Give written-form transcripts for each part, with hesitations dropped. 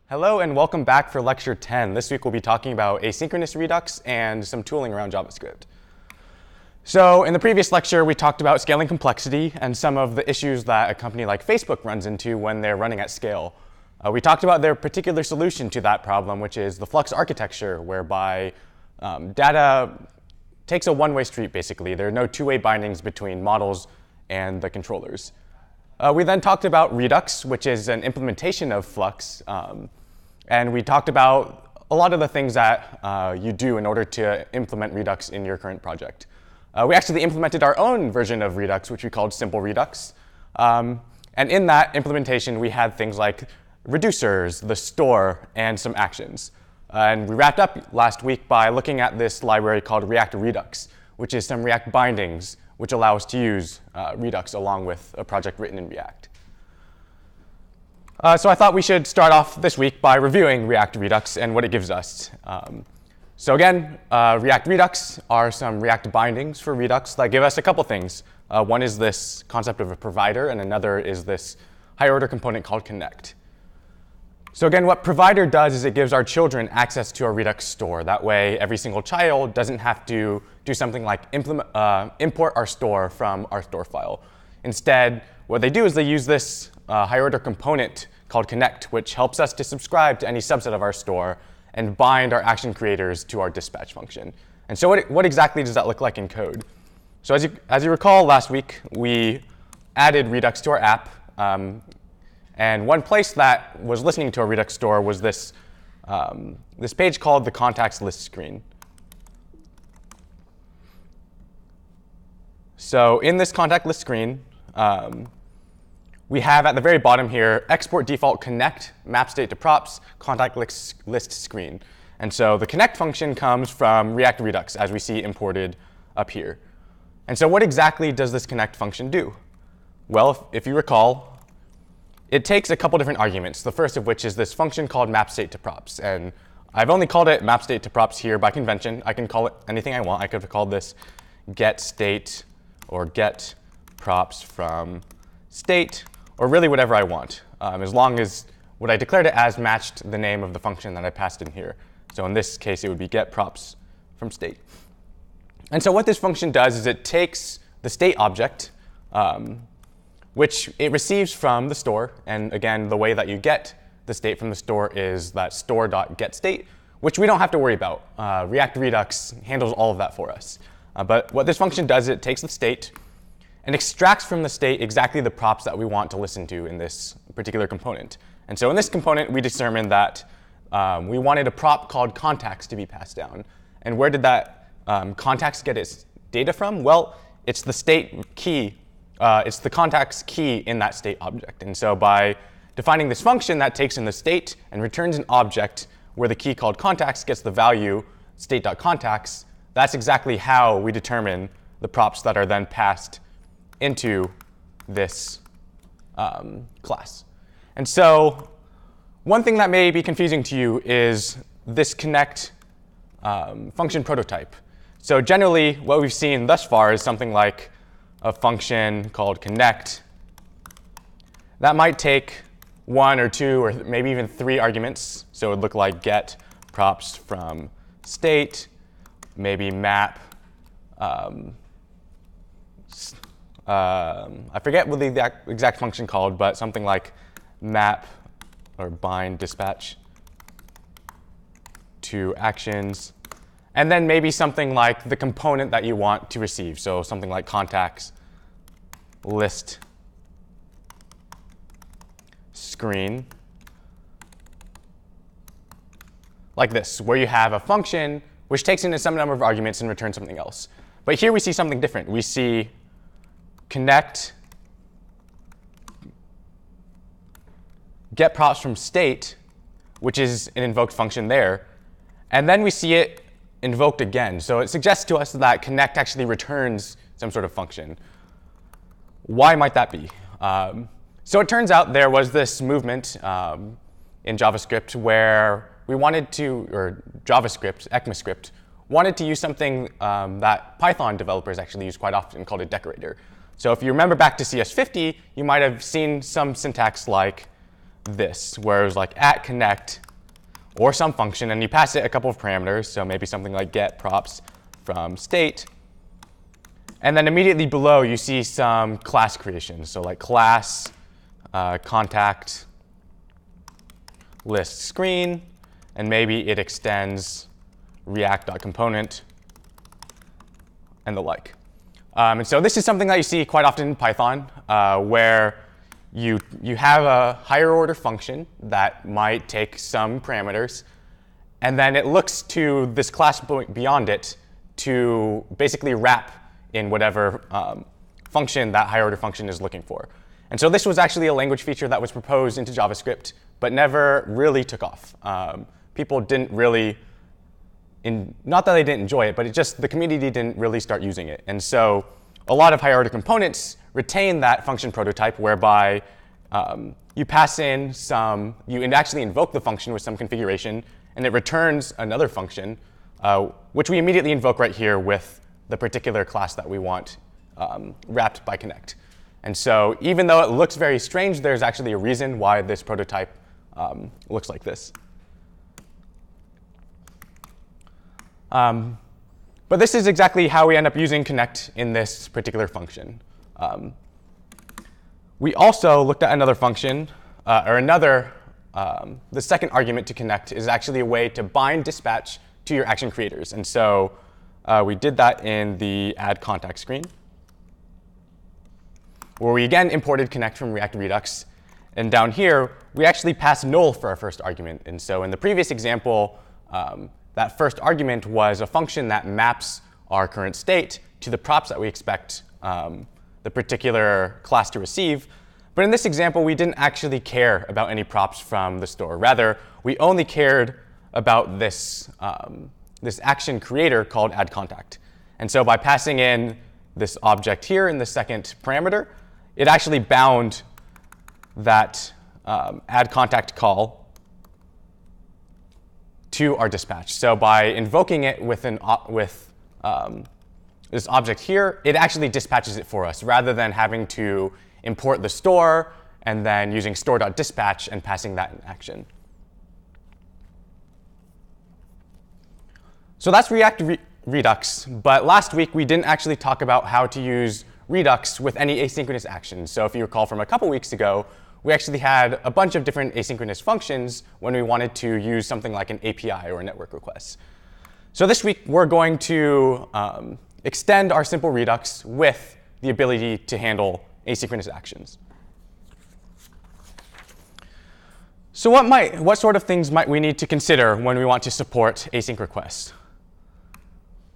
Hello and welcome back for lecture 10. This week we'll be talking about asynchronous Redux and some tooling around JavaScript. So in the previous lecture we talked about scaling complexity and some of the issues that a company like Facebook runs into when they're running at scale. We talked about their particular solution to that problem, which is the Flux architecture, whereby data takes a one-way street basically. There are no two-way bindings between models and the controllers. We then talked about Redux, which is an implementation of Flux, and we talked about a lot of the things that you do in order to implement Redux in your current project. We actually implemented our own version of Redux, which we called Simple Redux. And in that implementation, we had things like reducers, the store, and some actions. And we wrapped up last week by looking at this library called react-redux, which is some React bindings which allow us to use Redux along with a project written in React. So I thought we should start off this week by reviewing react-redux and what it gives us. So again, react-redux are some React bindings for Redux that give us a couple things. One is this concept of a provider, and another is this higher-order component called connect. So again, what provider does is it gives our children access to our Redux store. That way, every single child doesn't have to do something like import our store from our store file. Instead, what they do is they use this higher-order component called connect, which helps us to subscribe to any subset of our store and bind our action creators to our dispatch function. And so what exactly does that look like in code? So as you recall, last week, we added Redux to our app. And one place that was listening to a Redux store was this, this page called the contacts list screen. So in this contact list screen, we have at the very bottom here, export default connect map state to props contact list screen. And so the connect function comes from react-redux, as we see imported up here. And so what exactly does this connect function do? Well, if you recall, it takes a couple different arguments, the first of which is this function called map state to props. And I've only called it map state to props here by convention. I can call it anything I want. I could have called this get state or get props from state, or really whatever I want, as long as what I declared it as matched the name of the function that I passed in here. So in this case, it would be get props from state. And so what this function does is it takes the state object, which it receives from the store. And again, the way that you get the state from the store is that store.getState, which we don't have to worry about. React-redux handles all of that for us. But what this function does is it takes the state and extracts from the state exactly the props that we want to listen to in this particular component. And so in this component, we determined that we wanted a prop called contacts to be passed down. And where did that contacts get its data from? Well, it's the state key. It's the contacts key in that state object. And so by defining this function that takes in the state and returns an object where the key called contacts gets the value state.contacts, that's exactly how we determine the props that are then passed into this class. And so one thing that may be confusing to you is this connect function prototype. So generally, what we've seen thus far is something like a function called connect that might take one or two or maybe even three arguments. So it would look like get props from state, maybe map. I forget what the exact function called, but something like map or bind dispatch to actions. And then maybe something like the component that you want to receive. So something like contacts list screen, like this, where you have a function which takes in some number of arguments and returns something else. But here we see something different. We see connect get props from state, which is an invoked function there. And then we see it invoked again. So it suggests to us that connect actually returns some sort of function. Why might that be? So it turns out there was this movement in JavaScript where we wanted to, or JavaScript, ECMAScript, wanted to use something that Python developers actually use quite often called a decorator. So if you remember back to CS50, you might have seen some syntax like this, where it was like @connect or some function, and you pass it a couple of parameters, so maybe something like get props from state. And then immediately below, you see some class creation, so like class contact list screen, and maybe it extends react.component and the like. And so this is something that you see quite often in Python, where you have a higher order function that might take some parameters, and then it looks to this class beyond it to basically wrap in whatever function that higher order function is looking for. And so this was actually a language feature that was proposed into JavaScript, but never really took off. People didn't really, not that they didn't enjoy it, but the community didn't really start using it. And so a lot of higher order components retain that function prototype, whereby you pass in you actually invoke the function with some configuration, and it returns another function, which we immediately invoke right here with the particular class that we want wrapped by connect. And so even though it looks very strange, there's actually a reason why this prototype looks like this. But this is exactly how we end up using connect in this particular function. We also looked at another function, the second argument to connect is actually a way to bind dispatch to your action creators. And so we did that in the add contact screen, where we again imported connect from react-redux. And down here, we actually passed null for our first argument. And so in the previous example, that first argument was a function that maps our current state to the props that we expect the particular class to receive. But in this example, we didn't actually care about any props from the store. Rather, we only cared about this action creator called add contact. And so by passing in this object here in the second parameter, it actually bound that add contact call to our dispatch. So by invoking it with this object here, it actually dispatches it for us, rather than having to import the store and then using store.dispatch and passing that in action. So that's React-Redux. But last week, we didn't actually talk about how to use Redux with any asynchronous actions. So if you recall from a couple weeks ago, we actually had a bunch of different asynchronous functions when we wanted to use something like an API or a network request. So this week, we're going to extend our simple Redux with the ability to handle asynchronous actions. So what sort of things might we need to consider when we want to support async requests?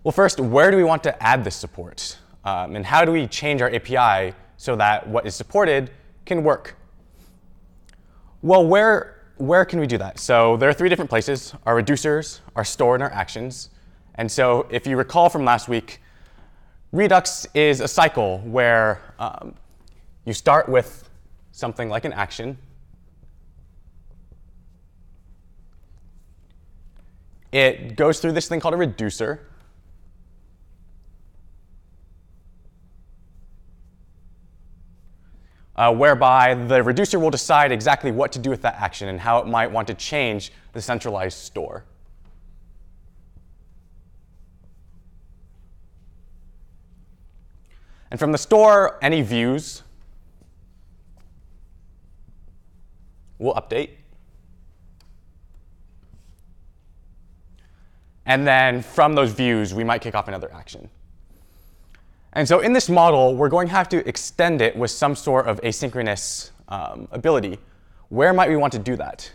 Well, first, where do we want to add this support? And how do we change our API so that what is supported can work? Well, where can we do that? So there are three different places: our reducers, our store, and our actions. And so if you recall from last week, Redux is a cycle where you start with something like an action. It goes through this thing called a reducer. Whereby the reducer will decide exactly what to do with that action and how it might want to change the centralized store. And from the store, any views will update. And then from those views, we might kick off another action. And so in this model, we're going to have to extend it with some sort of asynchronous ability. Where might we want to do that?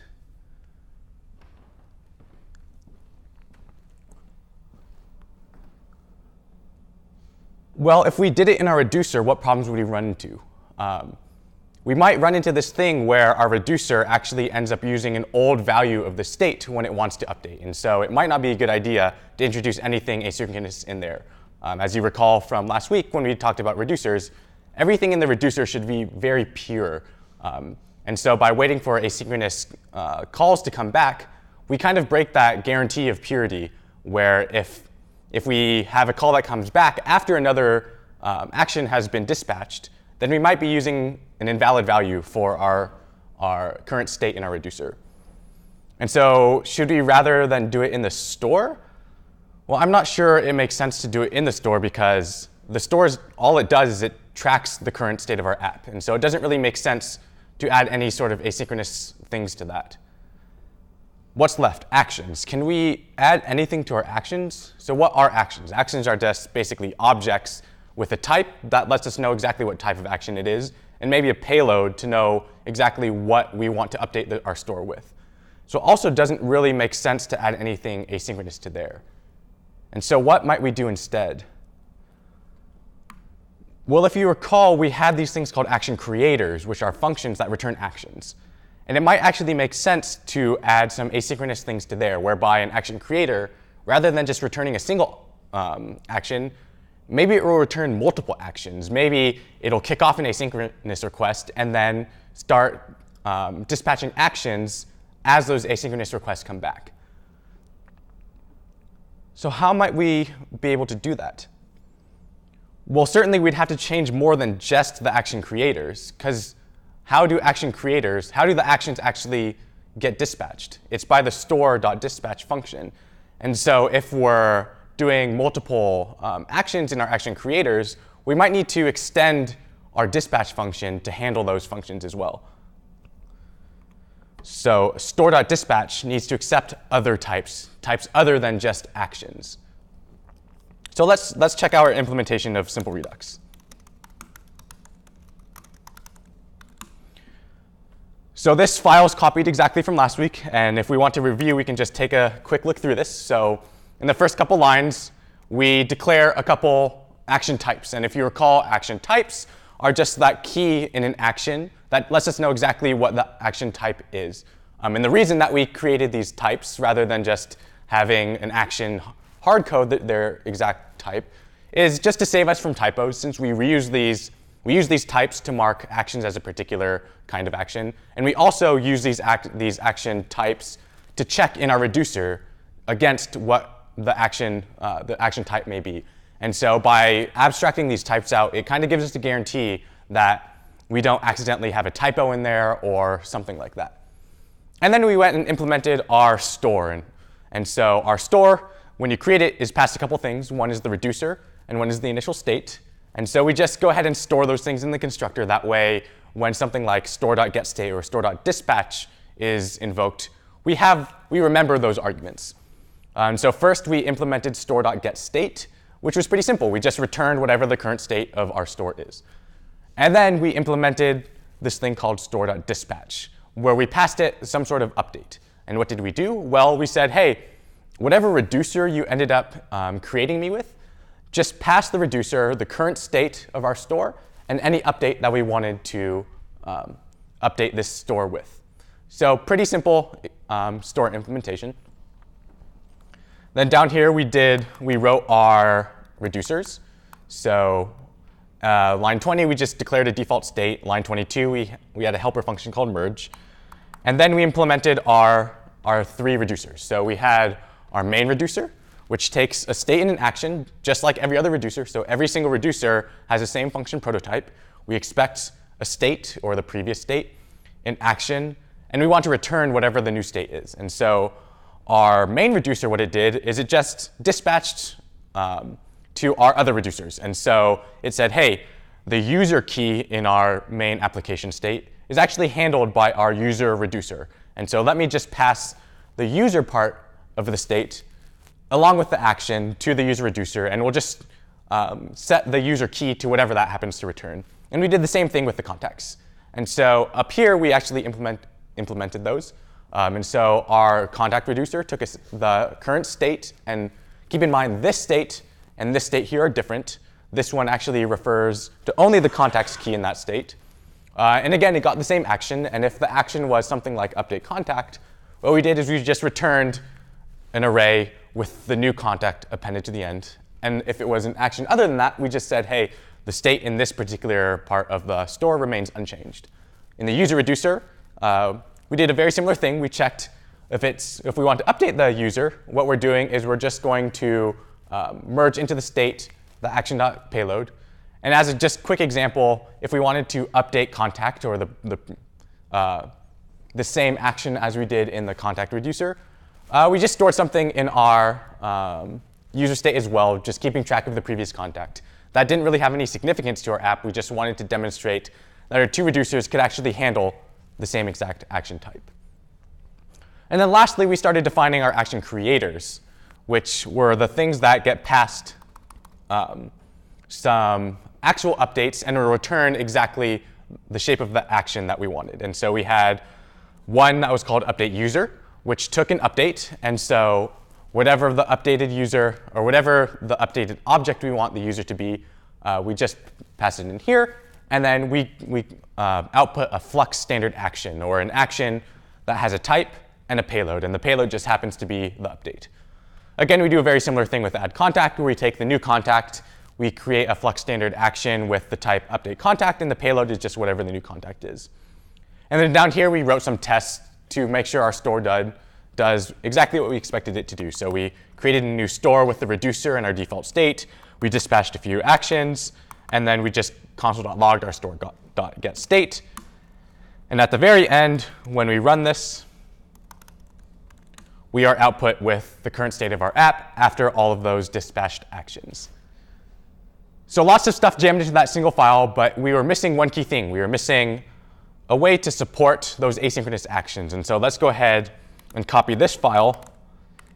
Well, if we did it in our reducer, what problems would we run into? We might run into this thing where our reducer actually ends up using an old value of the state when it wants to update. And so it might not be a good idea to introduce anything asynchronous in there. As you recall from last week when we talked about reducers, everything in the reducer should be very pure. And so by waiting for asynchronous calls to come back, we kind of break that guarantee of purity, where if we have a call that comes back after another action has been dispatched, then we might be using an invalid value for our our current state in our reducer. And so should we rather than do it in the store? Well, I'm not sure it makes sense to do it in the store because the store, all it does is it tracks the current state of our app. And so it doesn't really make sense to add any sort of asynchronous things to that. What's left? Actions. Can we add anything to our actions? So what are actions? Actions are just basically objects with a type that lets us know exactly what type of action it is, and maybe a payload to know exactly what we want to update our store with. So it also doesn't really make sense to add anything asynchronous to there. And so what might we do instead? Well, if you recall, we had these things called action creators, which are functions that return actions. And it might actually make sense to add some asynchronous things to there, whereby an action creator, rather than just returning a single action, maybe it will return multiple actions. Maybe it'll kick off an asynchronous request and then start dispatching actions as those asynchronous requests come back. So how might we be able to do that? Well, certainly we'd have to change more than just the action creators, because how do the actions actually get dispatched? It's by the store.dispatch function. And so if we're doing multiple actions in our action creators, we might need to extend our dispatch function to handle those functions as well. So store.dispatch needs to accept other types other than just actions. So let's check our implementation of Simple Redux. So this file is copied exactly from last week, and if we want to review, we can just take a quick look through this. So in the first couple lines, we declare a couple action types. And if you recall, action types are just that key in an action that lets us know exactly what the action type is. And the reason that we created these types, rather than just having an action hard code their exact type, is just to save us from typos, since we use these types to mark actions as a particular kind of action. And we also use these action types to check in our reducer against what the action type may be. And so by abstracting these types out, it kind of gives us a guarantee that we don't accidentally have a typo in there or something like that. And then we went and implemented our store. And so our store, when you create it, is passed a couple things. One is the reducer, and one is the initial state. And so we just go ahead and store those things in the constructor. That way, when something like store.getState or store.dispatch is invoked, we remember those arguments. So first, we implemented store.getState, which was pretty simple. We just returned whatever the current state of our store is. And then we implemented this thing called store.dispatch, where we passed it some sort of update. And what did we do? Well, we said, hey, whatever reducer you ended up creating me with, just pass the reducer the current state of our store and any update that we wanted to update this store with. So pretty simple store implementation. Then down here, we wrote our reducers. So line 20, we just declared a default state. Line 22, we had a helper function called merge. And then we implemented our three reducers. So we had our main reducer, which takes a state and an action, just like every other reducer. So every single reducer has the same function prototype. We expect a state, or the previous state, an action, and we want to return whatever the new state is. And so our main reducer, what it did is it just dispatched to our other reducers. And so it said, hey, the user key in our main application state is actually handled by our user reducer. And so let me just pass the user part of the state along with the action to the user reducer, and we'll just set the user key to whatever that happens to return. And we did the same thing with the contexts. And so up here, we actually implemented those. And so our contact reducer took the current state, and keep in mind this state and this state here are different. This one actually refers to only the context key in that state. And again, it got the same action. And if the action was something like update contact, what we did is we just returned an array with the new contact appended to the end. And if it was an action other than that, we just said, hey, the state in this particular part of the store remains unchanged. In the user reducer, we did a very similar thing. We checked if we want to update the user, what we're doing is we're just going to merge into the state the action.payload. And as a just quick example, if we wanted to update contact or the the same action as we did in the contact reducer. We just stored something in our user state as well, just keeping track of the previous contact. That didn't really have any significance to our app. We just wanted to demonstrate that our two reducers could actually handle the same exact action type. And then lastly, we started defining our action creators, which were the things that get passed some actual updates and will return exactly the shape of the action that we wanted. And so we had one that was called update user, which took an update. And so whatever the updated user, or whatever the updated object we want the user to be, we just pass it in here. And then we output a flux standard action, or an action that has a type and a payload. And the payload just happens to be the update. Again, we do a very similar thing with add contact, where we take the new contact, we create a flux standard action with the type update contact, and the payload is just whatever the new contact is. And then down here, we wrote some tests to make sure our store does exactly what we expected it to do. So we created a new store with the reducer and our default state. We dispatched a few actions, and then we just console.logged our store.getState. And at the very end, when we run this, we are output with the current state of our app after all of those dispatched actions. So lots of stuff jammed into that single file, but we were missing one key thing. We were missing a way to support those asynchronous actions. And so let's go ahead and copy this file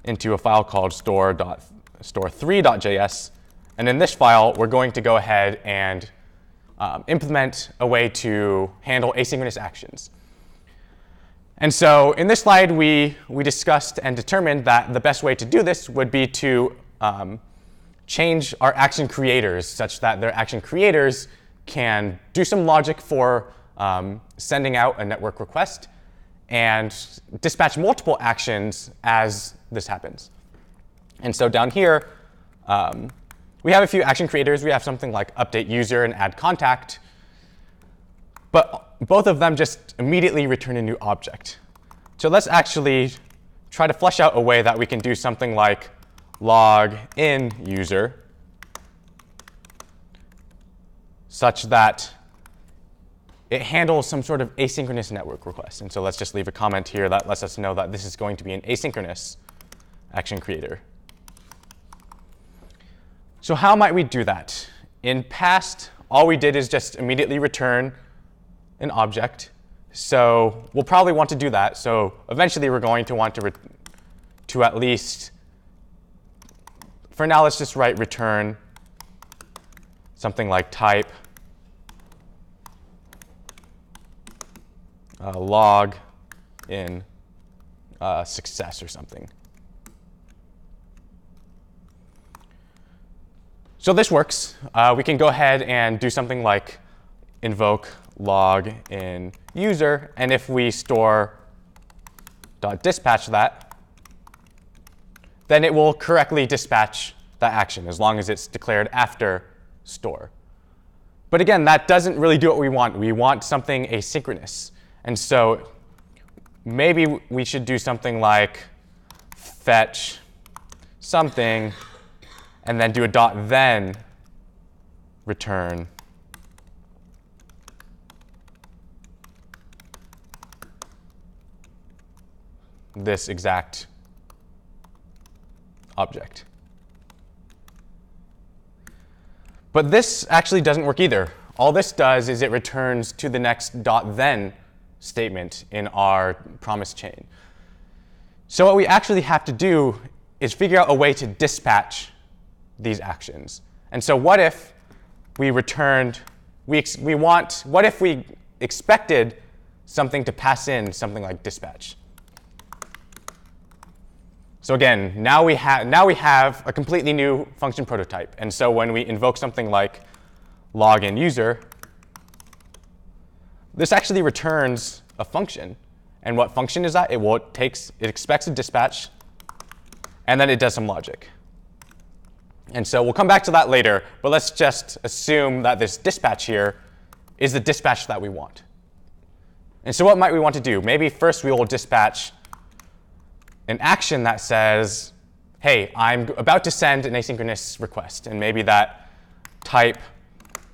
into a file called store3.js. And in this file, we're going to go ahead and implement a way to handle asynchronous actions. And so in this slide, we discussed and determined that the best way to do this would be to change our action creators such that their action creators can do some logic for sending out a network request and dispatch multiple actions as this happens. And so down here, we have a few action creators. We have something like update user and add contact. But both of them just immediately return a new object. So let's actually try to flesh out a way that we can do something like log in user such that it handles some sort of asynchronous network request. And so let's just leave a comment here that lets us know that this is going to be an asynchronous action creator. So how might we do that? In past, all we did is just immediately return an object. So we'll probably want to do that. So eventually, we're going to want to at least, for now, let's just write return something like type log in success or something. So this works. We can go ahead and do something like invoke log in user, and if we store.dispatch that, then it will correctly dispatch that action as long as it's declared after store. But again, that doesn't really do what we want. We want something asynchronous. And so maybe we should do something like fetch something and then do a .then return this exact object. But this actually doesn't work either. All this does is it returns to the next .then statement in our promise chain. So what we actually have to do is figure out a way to dispatch these actions. And so what if we returned, what if we expected something to pass in something like dispatch? So again, now we have a completely new function prototype. And so when we invoke something like login user, this actually returns a function. And what function is that? It expects a dispatch, and then it does some logic. And so we'll come back to that later, but let's just assume that this dispatch here is the dispatch that we want. And so what might we want to do? Maybe first we will dispatch an action that says, hey, I'm about to send an asynchronous request. And maybe that type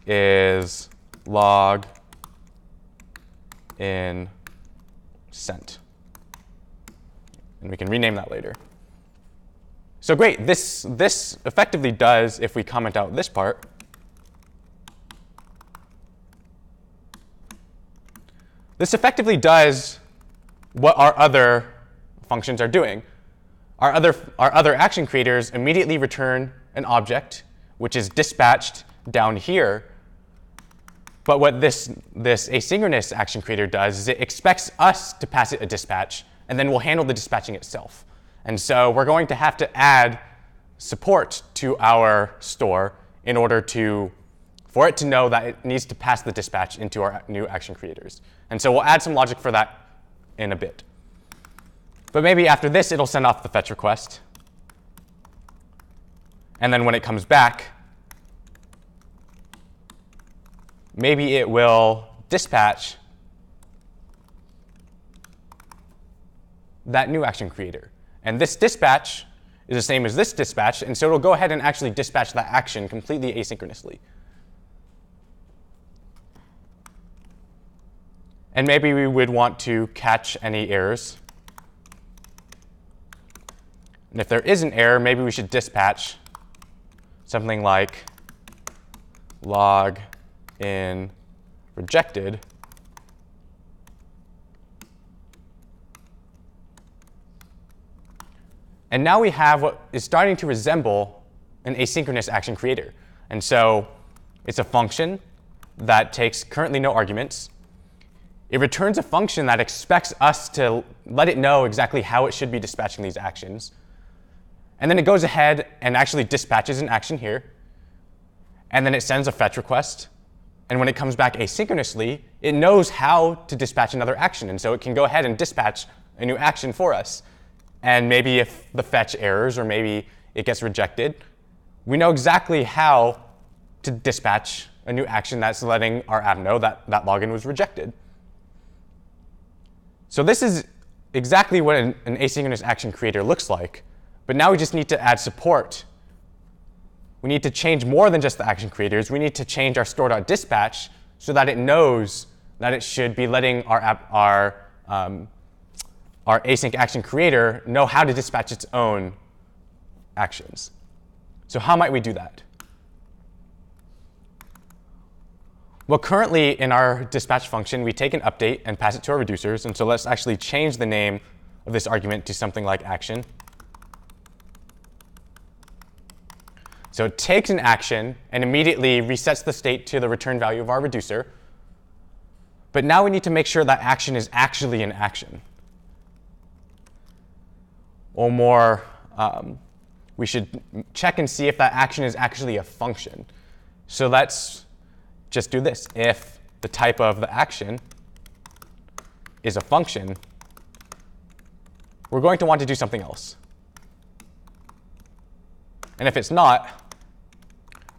is log in sent. And we can rename that later. So great, this effectively does, if we comment out this part, this effectively does what our other functions are doing. Our other action creators immediately return an object, which is dispatched down here. But what this asynchronous action creator does is it expects us to pass it a dispatch, and then we'll handle the dispatching itself. And so we're going to have to add support to our store in order for it to know that it needs to pass the dispatch into our new action creators. And so we'll add some logic for that in a bit. But maybe after this, it'll send off the fetch request. And then when it comes back, maybe it will dispatch that new action creator. And this dispatch is the same as this dispatch, and so it'll go ahead and actually dispatch that action completely asynchronously. And maybe we would want to catch any errors. And if there is an error, maybe we should dispatch something like log in rejected. And now we have what is starting to resemble an asynchronous action creator. And so it's a function that takes currently no arguments. It returns a function that expects us to let it know exactly how it should be dispatching these actions. And then it goes ahead and actually dispatches an action here. And then it sends a fetch request. And when it comes back asynchronously, it knows how to dispatch another action. And so it can go ahead and dispatch a new action for us. And maybe if the fetch errors or maybe it gets rejected, we know exactly how to dispatch a new action that's letting our app know that that login was rejected. So this is exactly what an asynchronous action creator looks like. But now we just need to add support. We need to change more than just the action creators. We need to change our store.dispatch so that it knows that it should be letting our async action creator know how to dispatch its own actions. So how might we do that? Well, currently in our dispatch function, we take an update and pass it to our reducers. And so let's actually change the name of this argument to something like action. So it takes an action and immediately resets the state to the return value of our reducer. But now we need to make sure that action is actually an action. Or more, we should check and see if that action is actually a function. So let's just do this. If the type of the action is a function, we're going to want to do something else. And if it's not,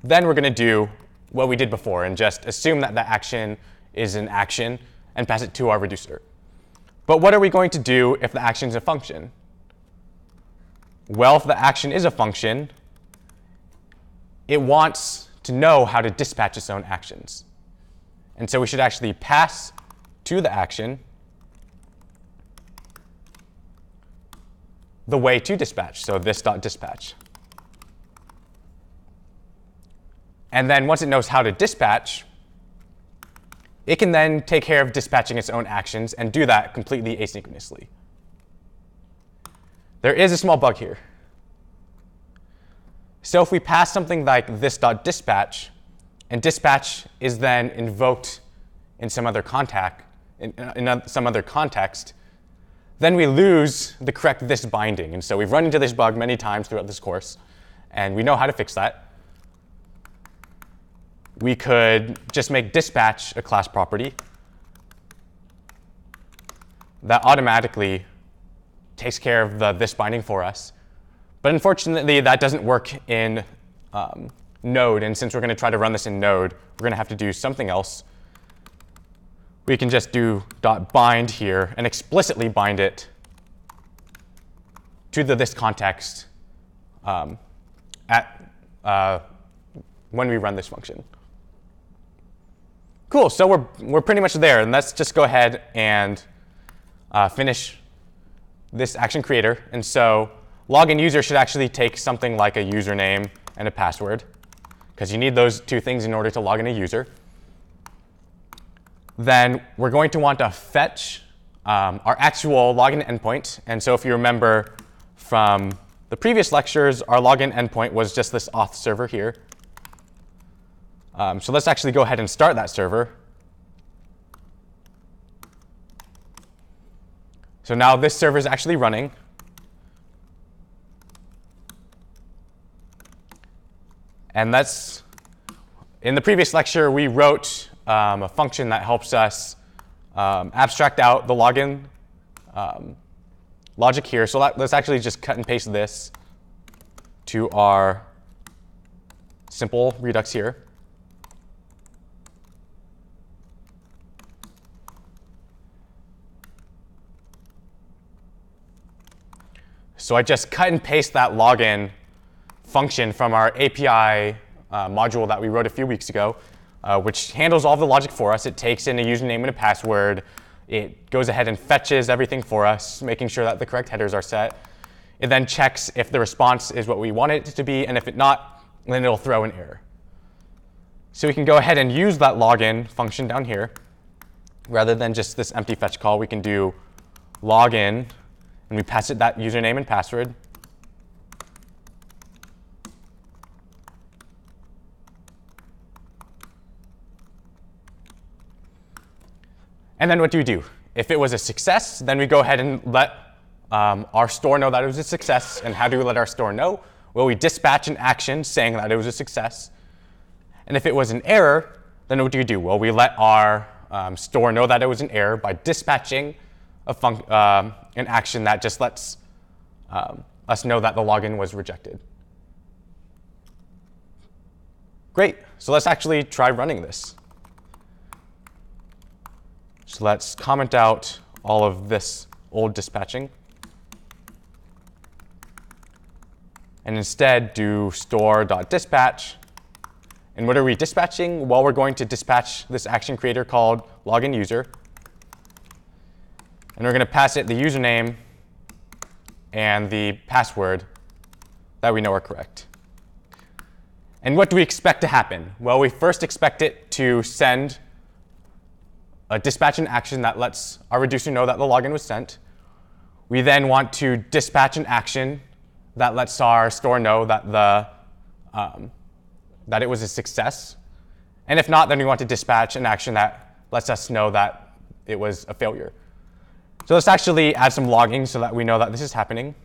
then we're going to do what we did before and just assume that the action is an action and pass it to our reducer. But what are we going to do if the action is a function? Well, if the action is a function, it wants to know how to dispatch its own actions. And so we should actually pass to the action the way to dispatch, so this.dispatch. And then once it knows how to dispatch, it can then take care of dispatching its own actions and do that completely asynchronously. There is a small bug here. So if we pass something like this.dispatch, and dispatch is then invoked in some other in some other context, then we lose the correct this binding. And so we've run into this bug many times throughout this course, and we know how to fix that. We could just make dispatch a class property that automatically takes care of the this binding for us. But unfortunately, that doesn't work in Node. And since we're going to try to run this in Node, we're going to have to do something else. We can just do .bind here and explicitly bind it to the this context when we run this function. Cool, so we're pretty much there. And let's just go ahead and finish this action creator. And so login user should actually take something like a username and a password, because you need those two things in order to log in a user. Then we're going to want to fetch our actual login endpoint. And so if you remember from the previous lectures, our login endpoint was just this auth server here. So let's actually go ahead and start that server. So now this server is actually running. And that's, in the previous lecture, we wrote a function that helps us abstract out the login logic here. So let's actually just cut and paste this to our simple Redux here. So I just cut and paste that login function from our API module that we wrote a few weeks ago, which handles all the logic for us. It takes in a username and a password. It goes ahead and fetches everything for us, making sure that the correct headers are set. It then checks if the response is what we want it to be, and if it's not, then it'll throw an error. So we can go ahead and use that login function down here. Rather than just this empty fetch call, we can do login, and we pass it that username and password. And then what do we do? If it was a success, then we go ahead and let our store know that it was a success. And how do we let our store know? Well, we dispatch an action saying that it was a success. And if it was an error, then what do you do? Well, we let our store know that it was an error by dispatching an action that just lets us know that the login was rejected. Great. So let's actually try running this. So let's comment out all of this old dispatching. And instead do store.dispatch. And what are we dispatching? Well, we're going to dispatch this action creator called login user. And we're going to pass it the username and the password that we know are correct. And what do we expect to happen? Well, we first expect it to send a dispatch an action that lets our reducer know that the login was sent. We then want to dispatch an action that lets our store know that that it was a success. And if not, then we want to dispatch an action that lets us know that it was a failure. So let's actually add some logging so that we know that this is happening.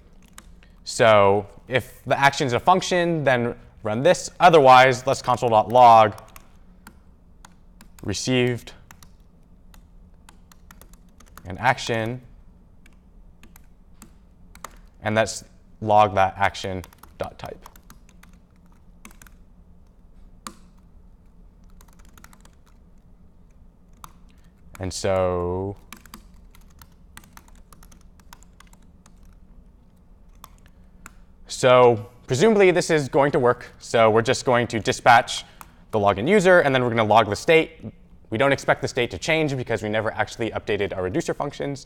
So if the action is a function, then run this. Otherwise, let's console.log received an action, and let's log that action.type. And so presumably this is going to work. So we're just going to dispatch the login user, and then we're going to log the state. We don't expect the state to change because we never actually updated our reducer functions.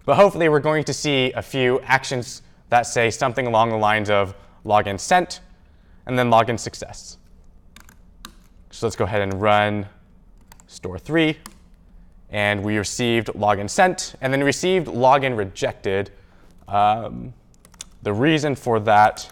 But hopefully we're going to see a few actions that say something along the lines of login sent and then login success. So let's go ahead and run store3. And we received login sent and then received login rejected. The reason for that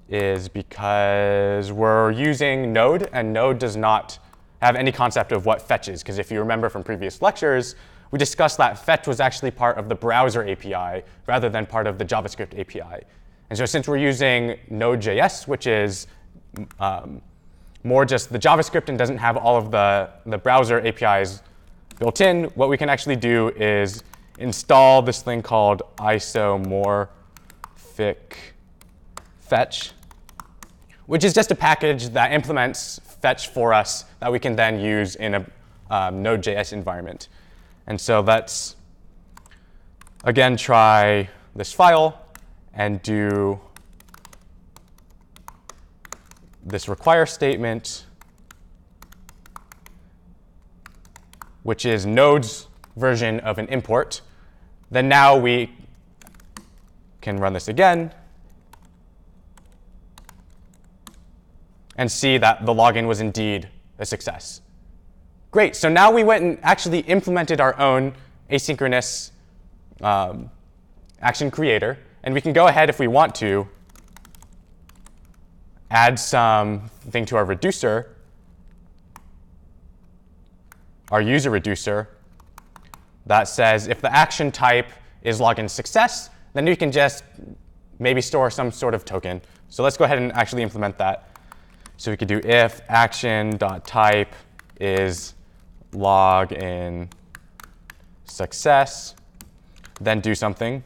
is because we're using Node, and Node does not have any concept of what fetch is. Because if you remember from previous lectures, we discussed that fetch was actually part of the browser API rather than part of the JavaScript API. And so since we're using Node.js, which is more just the JavaScript and doesn't have all of the browser APIs built in, what we can actually do is install this thing called isomorphic fetch, which is just a package that implements fetch for us that we can then use in a Node.js environment. And so let's, again, try this file and do this require statement, which is Node's version of an import, then now we can run this again and see that the login was indeed a success. Great, so now we went and actually implemented our own asynchronous action creator, and we can go ahead if we want to add something to our reducer, our user reducer, that says if the action type is login success, then you can just maybe store some sort of token. So let's go ahead and actually implement that. So we could do if action.type is login success, then do something.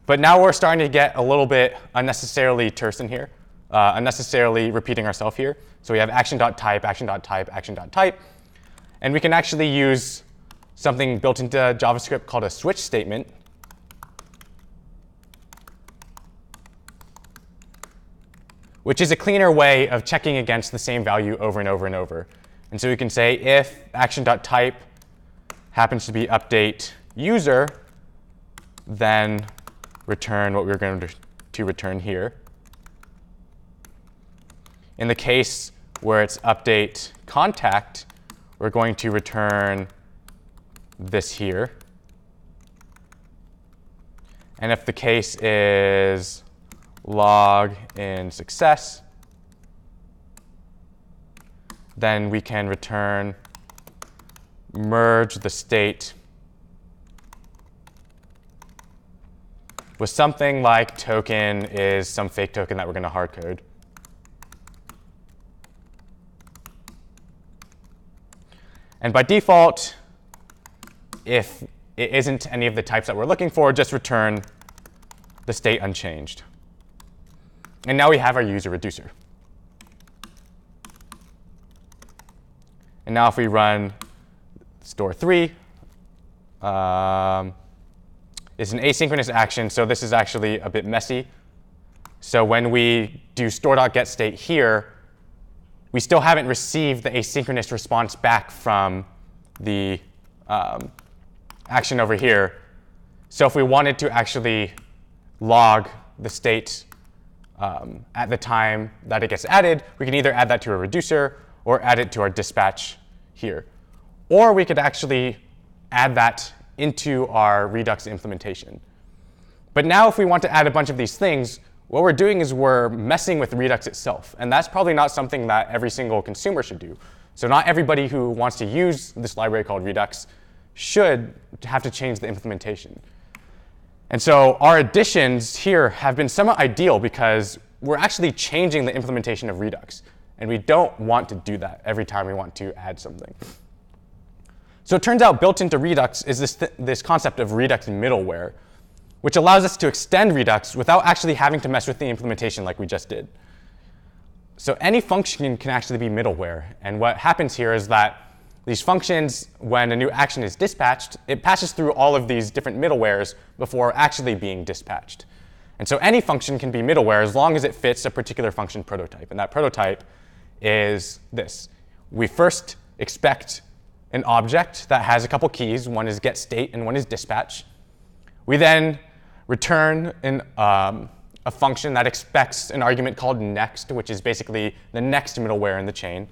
But now we're starting to get a little bit unnecessarily terse in here, unnecessarily repeating ourselves here. So we have action.type, action.type, action.type. And we can actually use something built into JavaScript called a switch statement. Which is a cleaner way of checking against the same value over and over and over. And so we can say if action.type happens to be update user, then return what we're going to return here. In the case where it's update contact, we're going to return this here. And if the case is log in success, then we can return merge the state with something like token is some fake token that we're going to hard code. And by default, if it isn't any of the types that we're looking for, just return the state unchanged. And now we have our user reducer. And now if we run store3, it's an asynchronous action, so this is actually a bit messy. So when we do store.getState here, we still haven't received the asynchronous response back from the action over here. So if we wanted to actually log the state at the time that it gets added, we can either add that to a reducer or add it to our dispatch here. Or we could actually add that into our Redux implementation. But now if we want to add a bunch of these things, what we're doing is we're messing with Redux itself. And that's probably not something that every single consumer should do. So not everybody who wants to use this library called Redux should have to change the implementation. And so our additions here have been somewhat ideal because we're actually changing the implementation of Redux. And we don't want to do that every time we want to add something. So it turns out built into Redux is this concept of Redux Middleware, which allows us to extend Redux without actually having to mess with the implementation like we just did. So any function can actually be middleware. And what happens here is that these functions, when a new action is dispatched, it passes through all of these different middlewares before actually being dispatched. And so any function can be middleware as long as it fits a particular function prototype. And that prototype is this. We first expect an object that has a couple keys. One is getState and one is dispatch. We then return a function that expects an argument called next, which is basically the next middleware in the chain.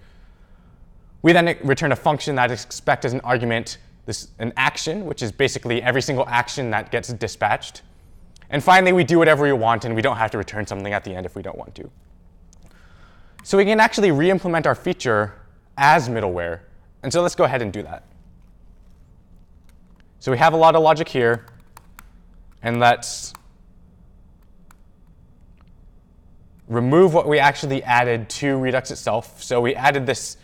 We then return a function that expects as an argument an action, which is basically every single action that gets dispatched. And finally, we do whatever we want, and we don't have to return something at the end if we don't want to. So we can actually re-implement our feature as middleware. And so let's go ahead and do that. So we have a lot of logic here. And let's remove what we actually added to Redux itself. So we added this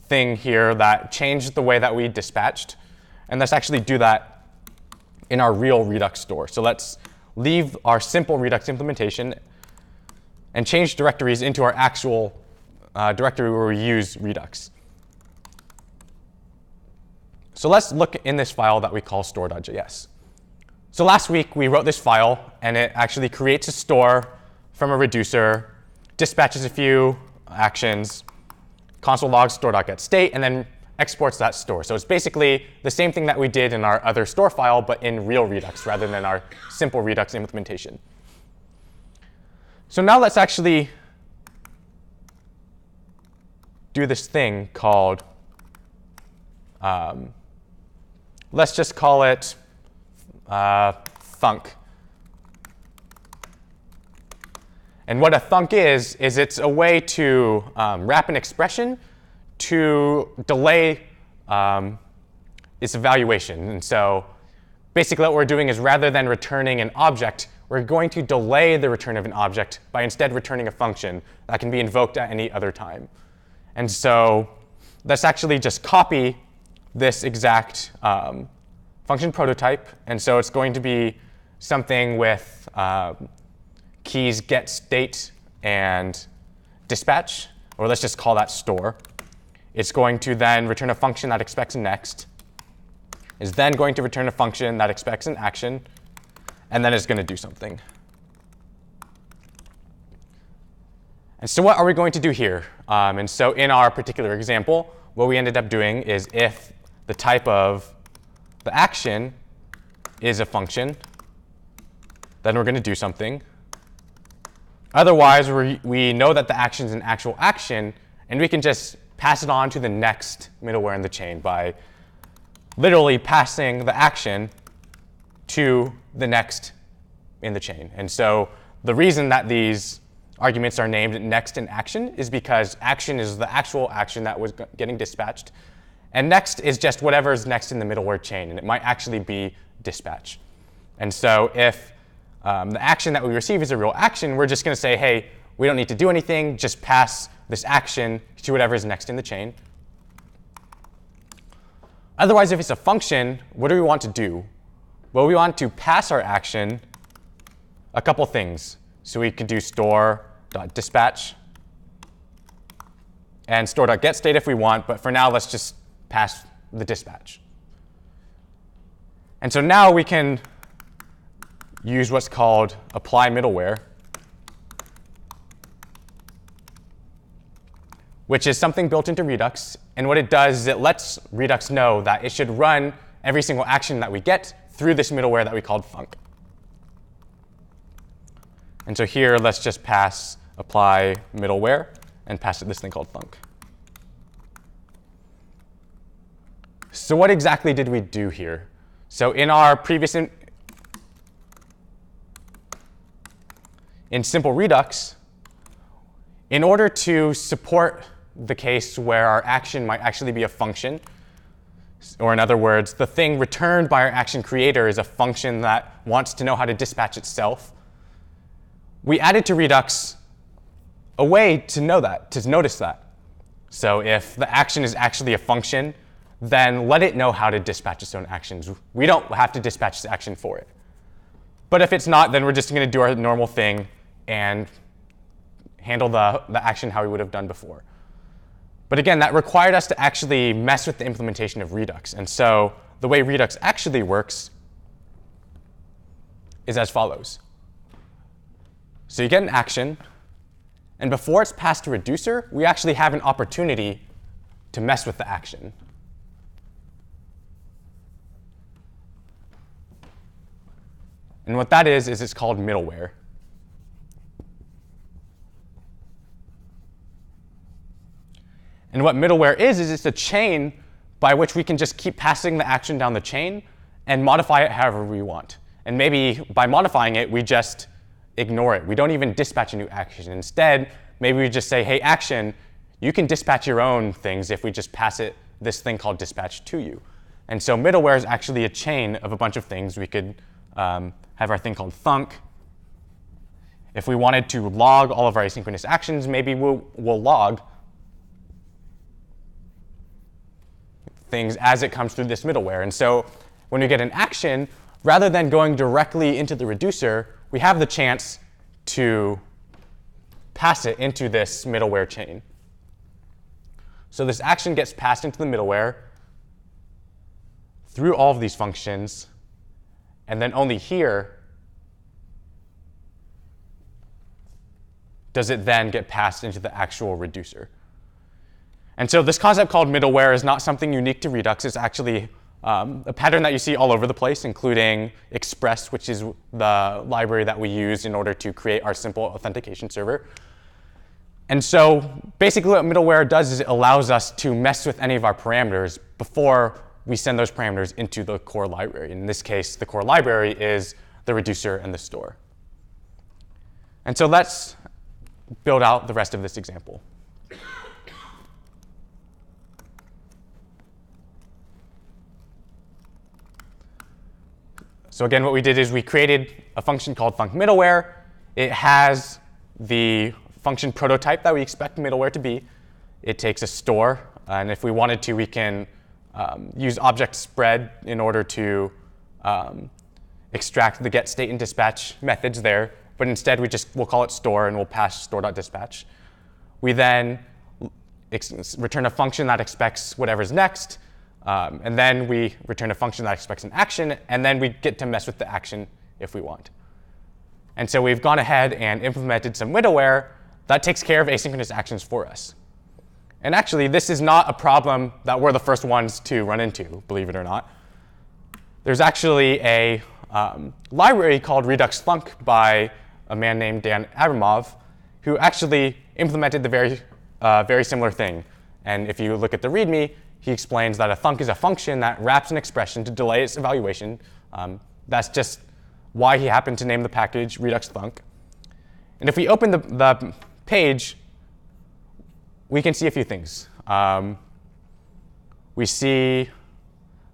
thing here that changed the way that we dispatched. And let's actually do that in our real Redux store. So let's leave our simple Redux implementation and change directories into our actual directory where we use Redux. So let's look in this file that we call store.js. So last week, we wrote this file, and it actually creates a store from a reducer, dispatches a few actions, console logs store.getState, and then exports that store. So it's basically the same thing that we did in our other store file, but in real Redux rather than our simple Redux implementation. So now let's actually do this thing called, let's just call it thunk. And what a thunk is it's a way to wrap an expression to delay its evaluation. And so basically what we're doing is rather than returning an object, we're going to delay the return of an object by instead returning a function that can be invoked at any other time. And so let's actually just copy this exact function prototype. And so it's going to be something with keys get state and dispatch, or let's just call that store. It's going to then return a function that expects a next, is then going to return a function that expects an action, and then it's going to do something. And so what are we going to do here? And so in our particular example, what we ended up doing is if the type of the action is a function, then we're going to do something. Otherwise, we know that the action is an actual action, and we can just pass it on to the next middleware in the chain by literally passing the action to the next in the chain. And so the reason that these arguments are named next and action is because action is the actual action that was getting dispatched, and next is just whatever is next in the middleware chain, and it might actually be dispatch. And so if the action that we receive is a real action, we're just going to say, hey, we don't need to do anything, just pass this action to whatever is next in the chain. Otherwise, if it's a function, what do we want to do? Well, we want to pass our action a couple things. So we could do store.dispatch and store.getState if we want, but for now, let's just pass the dispatch. And so now we can use what's called apply middleware, which is something built into Redux. And what it does is it lets Redux know that it should run every single action that we get through this middleware that we called thunk. And so here, let's just pass apply middleware and pass it this thing called thunk. So what exactly did we do here? So in our previous in simple Redux, in order to support the case where our action might actually be a function, or in other words, the thing returned by our action creator is a function that wants to know how to dispatch itself, we added to Redux a way to know that, to notice that. So if the action is actually a function, then let it know how to dispatch its own actions. We don't have to dispatch the action for it. But if it's not, then we're just going to do our normal thing and handle the action how we would have done before. But again, that required us to actually mess with the implementation of Redux. And so the way Redux actually works is as follows. So you get an action, and before it's passed to reducer, we actually have an opportunity to mess with the action. And what that is it's called middleware. And what middleware is it's a chain by which we can just keep passing the action down the chain and modify it however we want. And maybe by modifying it, we just ignore it. We don't even dispatch a new action. Instead, maybe we just say, hey, action, you can dispatch your own things if we just pass it this thing called dispatch to you. And so middleware is actually a chain of a bunch of things. We could have our thing called thunk. If we wanted to log all of our asynchronous actions, maybe we'll log things as it comes through this middleware. And so when we get an action, rather than going directly into the reducer, we have the chance to pass it into this middleware chain. So this action gets passed into the middleware through all of these functions, and then only here does it then get passed into the actual reducer. And so this concept called middleware is not something unique to Redux. It's actually a pattern that you see all over the place, including Express, which is the library that we use in order to create our simple authentication server. And so basically what middleware does is it allows us to mess with any of our parameters before we send those parameters into the core library. In this case, the core library is the reducer and the store. And so let's build out the rest of this example. So again, what we did is we created a function called funcMiddleware. It has the function prototype that we expect middleware to be. It takes a store, and if we wanted to, we can use object spread in order to extract the get state and dispatch methods there. But instead, we'll call it store, and we'll pass store.dispatch. We then return a function that expects whatever's next. And then we return a function that expects an action, and then we get to mess with the action if we want. And so we've gone ahead and implemented some middleware that takes care of asynchronous actions for us. And actually, this is not a problem that we're the first ones to run into, believe it or not. There's actually a library called redux-func by a man named Dan Abramov, who actually implemented the very similar thing. And if you look at the README, he explains that a func is a function that wraps an expression to delay its evaluation. That's just why he happened to name the package redux-func. And if we open the page, we can see a few things. We see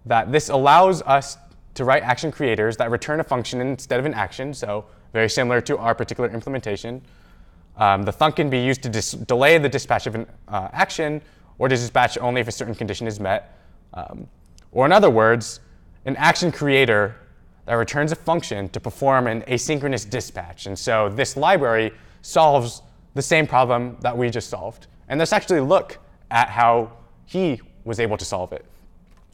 that this allows us to write action creators that return a function instead of an action, so very similar to our particular implementation. The func can be used to delay the dispatch of an action, or to dispatch only if a certain condition is met. Or in other words, an action creator that returns a function to perform an asynchronous dispatch. And so this library solves the same problem that we just solved. And let's actually look at how he was able to solve it.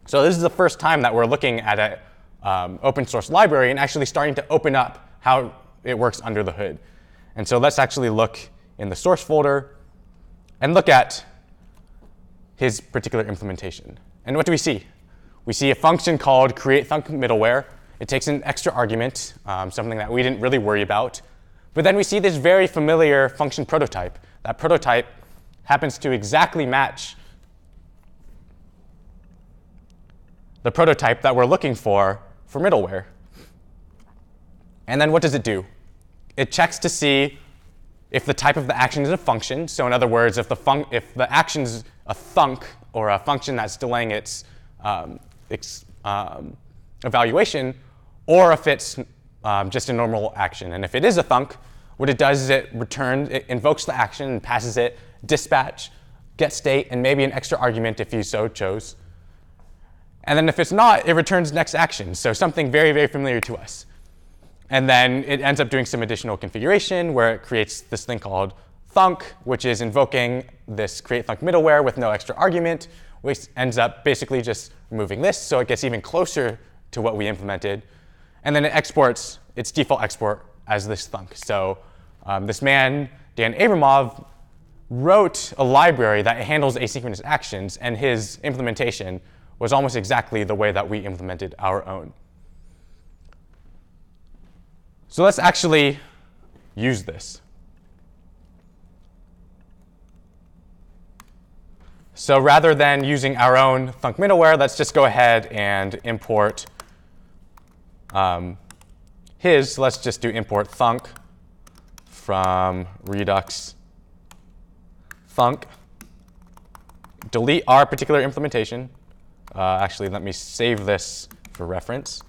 So this is the first time that we're looking at an open source library and actually starting to open up how it works under the hood. And so let's actually look in the source folder and look at his particular implementation. And what do we see? We see a function called create-funcMiddleware. It takes an extra argument, something that we didn't really worry about. But then we see this very familiar function prototype. That prototype happens to exactly match the prototype that we're looking for middleware. And then what does it do? It checks to see if the type of the action is a function. So in other words, if the action is a thunk, or a function that's delaying its evaluation, or if it's just a normal action. And if it is a thunk, what it does is it invokes the action and passes it dispatch, get state, and maybe an extra argument if you so chose. And then if it's not, it returns next action. So something very, very familiar to us. And then it ends up doing some additional configuration where it creates this thing called thunk, which is invoking this create-funcMiddleware with no extra argument, which ends up basically just removing this, so it gets even closer to what we implemented. And then it exports its default export as this thunk. So this man, Dan Abramov, wrote a library that handles asynchronous actions, and his implementation was almost exactly the way that we implemented our own. So let's actually use this. So rather than using our own funcMiddleware, let's just go ahead and import his. Let's just do import thunk from redux thunk. Delete our particular implementation. Actually, let me save this for reference.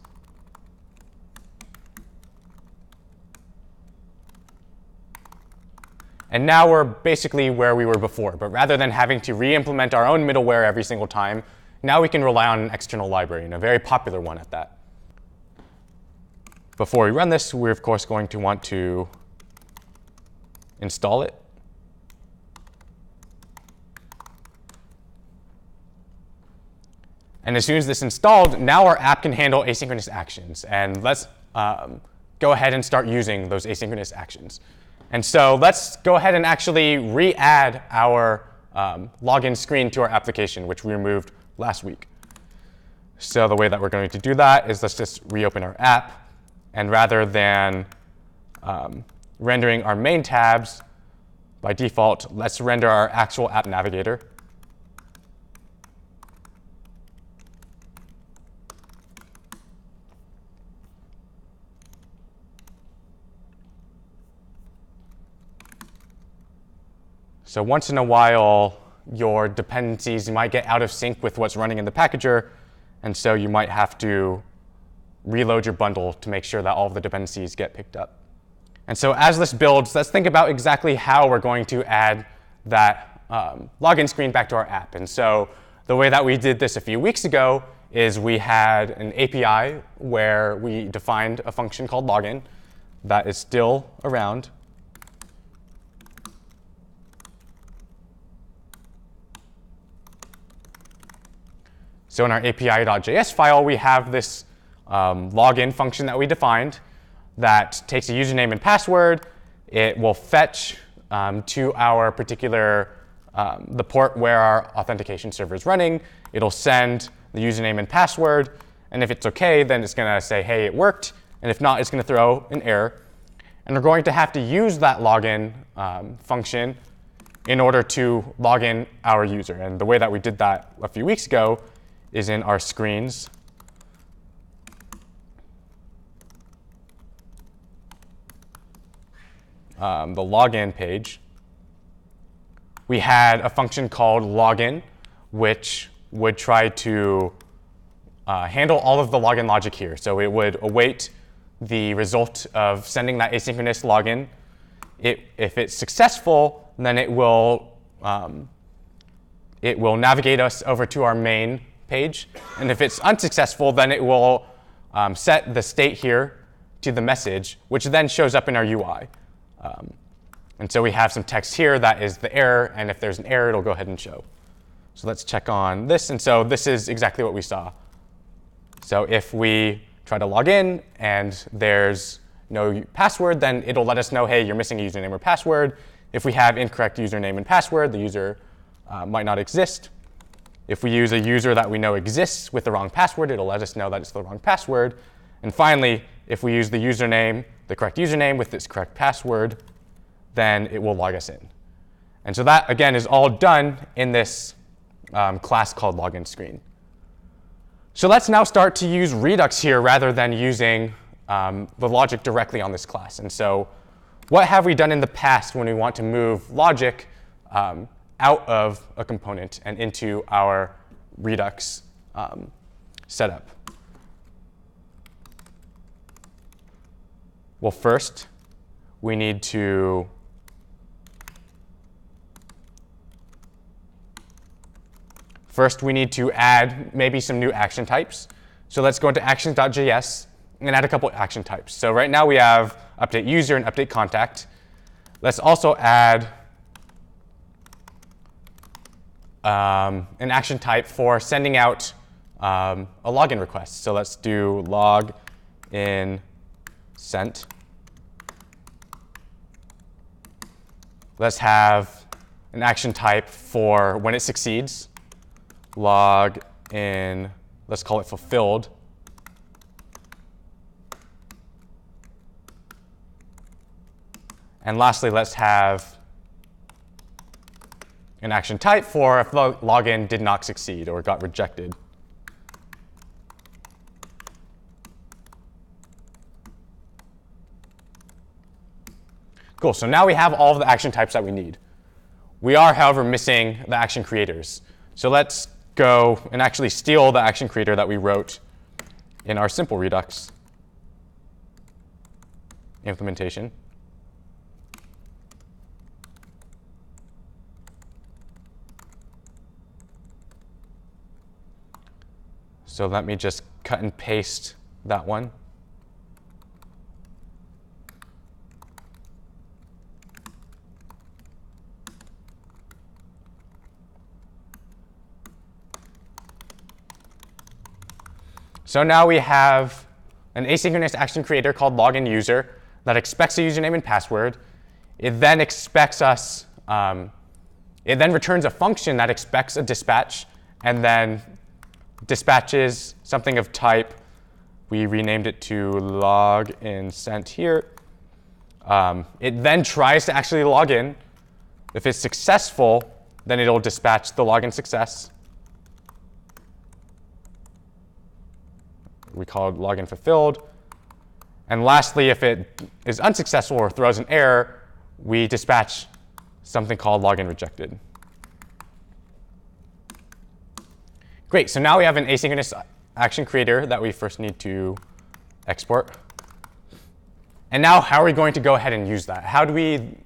And now we're basically where we were before. But rather than having to re-implement our own middleware every single time, now we can rely on an external library, and a very popular one at that. Before we run this, we're of course going to want to install it. And as soon as this is installed, now our app can handle asynchronous actions. And let's go ahead and start using those asynchronous actions. And so let's go ahead and actually re-add our login screen to our application, which we removed last week. So the way that we're going to do that is let's just reopen our app. And rather than rendering our main tabs by default, let's render our actual app navigator. So once in a while, your dependencies might get out of sync with what's running in the packager, and so you might have to reload your bundle to make sure that all of the dependencies get picked up. And so as this builds, let's think about exactly how we're going to add that login screen back to our app. And so the way that we did this a few weeks ago is we had an API where we defined a function called login that is still around. So in our API.js file, we have this login function that we defined that takes a username and password. It will fetch to our particular, the port where our authentication server is running. It'll send the username and password. And if it's OK, then it's going to say, hey, it worked. And if not, it's going to throw an error. And we're going to have to use that login function in order to log in our user. And the way that we did that a few weeks ago is in our screens. The login page. We had a function called login, which would try to handle all of the login logic here. So it would await the result of sending that asynchronous login. If it's successful, then it will navigate us over to our main page. And if it's unsuccessful, then it will set the state here to the message, which then shows up in our UI. And so we have some text here that is the error. And if there's an error, it'll go ahead and show. So let's check on this. And so this is exactly what we saw. So if we try to log in and there's no password, then it'll let us know, hey, you're missing a username or password. If we have incorrect username and password, the user might not exist. If we use a user that we know exists with the wrong password, it'll let us know that it's the wrong password. And finally, if we use the username, the correct username with its correct password, then it will log us in. And so that, again, is all done in this class called login screen. So let's now start to use Redux here rather than using the logic directly on this class. And so what have we done in the past when we want to move logic out of a component and into our Redux setup? Well, first, we need to add maybe some new action types. So let's go into actions.js and add a couple action types. So right now we have update user and update contact. Let's also add an action type for sending out a login request. So let's do log in sent. Let's have an action type for when it succeeds. Log in, let's call it fulfilled. And lastly, let's have an action type for if the login did not succeed or got rejected. Cool, so now we have all of the action types that we need. We are, however, missing the action creators. So let's go and actually steal the action creator that we wrote in our simple Redux implementation. So let me just cut and paste that one. So now we have an asynchronous action creator called login user that expects a username and password. It then expects us It then returns a function that expects a dispatch and then dispatches something of type. We renamed it to log in sent here. It then tries to actually log in. If it's successful, then it'll dispatch the login success. We call it login fulfilled. And lastly, if it is unsuccessful or throws an error, we dispatch something called login rejected. Great, so now we have an asynchronous action creator that we first need to export. And now how are we going to go ahead and use that? How do we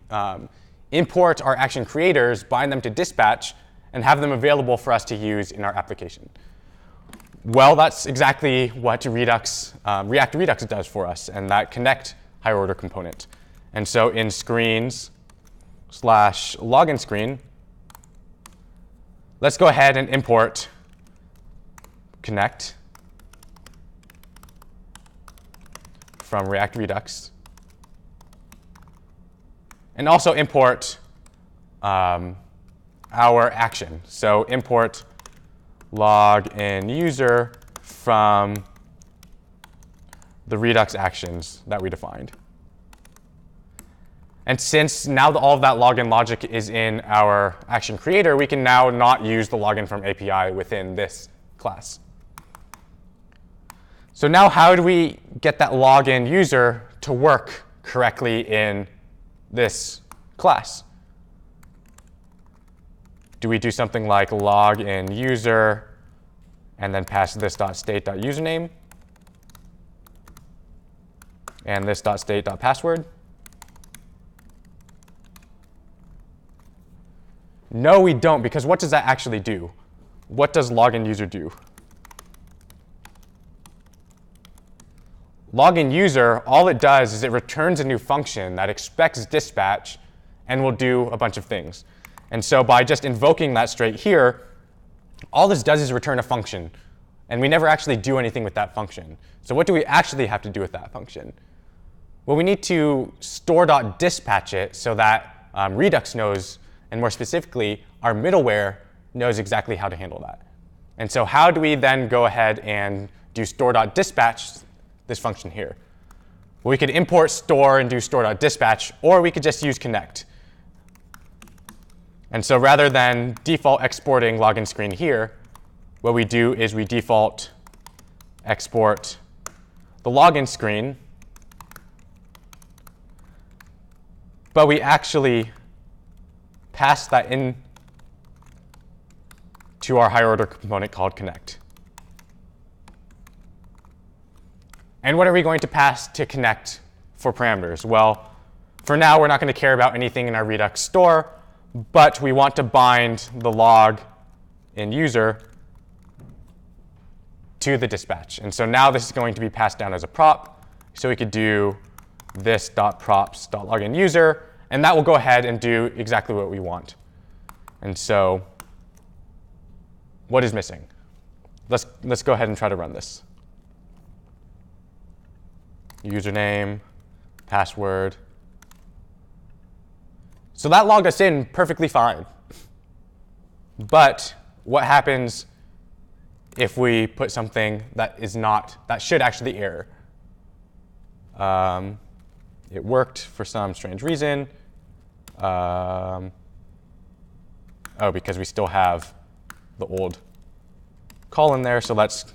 import our action creators, bind them to dispatch, and have them available for us to use in our application? Well, that's exactly what react-redux does for us, and that connect higher order component. And so in screens/login screen, let's go ahead and import connect from react-redux, and also import our action. So import login user from the Redux actions that we defined. And since now all of that login logic is in our action creator, we can now not use the login from API within this class. So now how do we get that login user to work correctly in this class? Do we do something like login user and then pass this .state.username and this .state.password? No, we don't, because what does that actually do? What does login user do? Login user, all it does is it returns a new function that expects dispatch and will do a bunch of things. And so by just invoking that straight here, all this does is return a function. And we never actually do anything with that function. So what do we actually have to do with that function? Well, we need to store.dispatch it so that Redux knows, and more specifically, our middleware knows exactly how to handle that. And so how do we then go ahead and do store.dispatch this function here? Well, we could import store and do store.dispatch, or we could just use connect. And so rather than default exporting login screen here, what we do is we default export the login screen, but we actually pass that in to our higher order component called connect. And what are we going to pass to connect for parameters? Well, for now, we're not going to care about anything in our Redux store, but we want to bind the log in user to the dispatch. And so now this is going to be passed down as a prop. So we could do this.props.loginuser, and that will go ahead and do exactly what we want. And so what is missing? Let's go ahead and try to run this. Username, password. So that logged us in perfectly fine. But what happens if we put something that should actually error? It worked for some strange reason. Oh, because we still have the old call in there. So let's,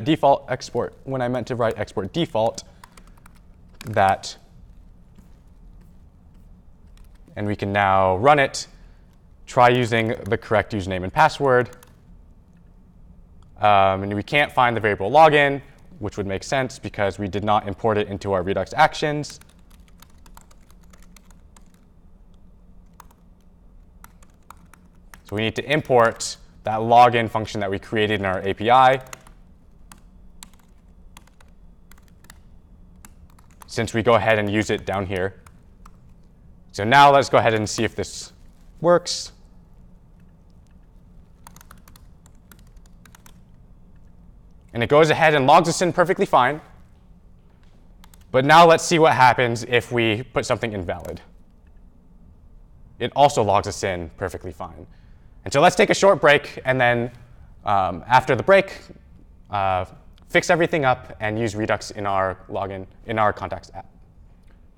default export. When I meant to write export default, that. And we can now run it, try using the correct username and password. And we can't find the variable login, which would make sense because we did not import it into our Redux actions. So we need to import that login function that we created in our API. Since we go ahead and use it down here. So now let's go ahead and see if this works. And it goes ahead and logs us in perfectly fine. But now let's see what happens if we put something invalid. it also logs us in perfectly fine. And so let's take a short break, and then after the break, fix everything up and use Redux in our contacts app.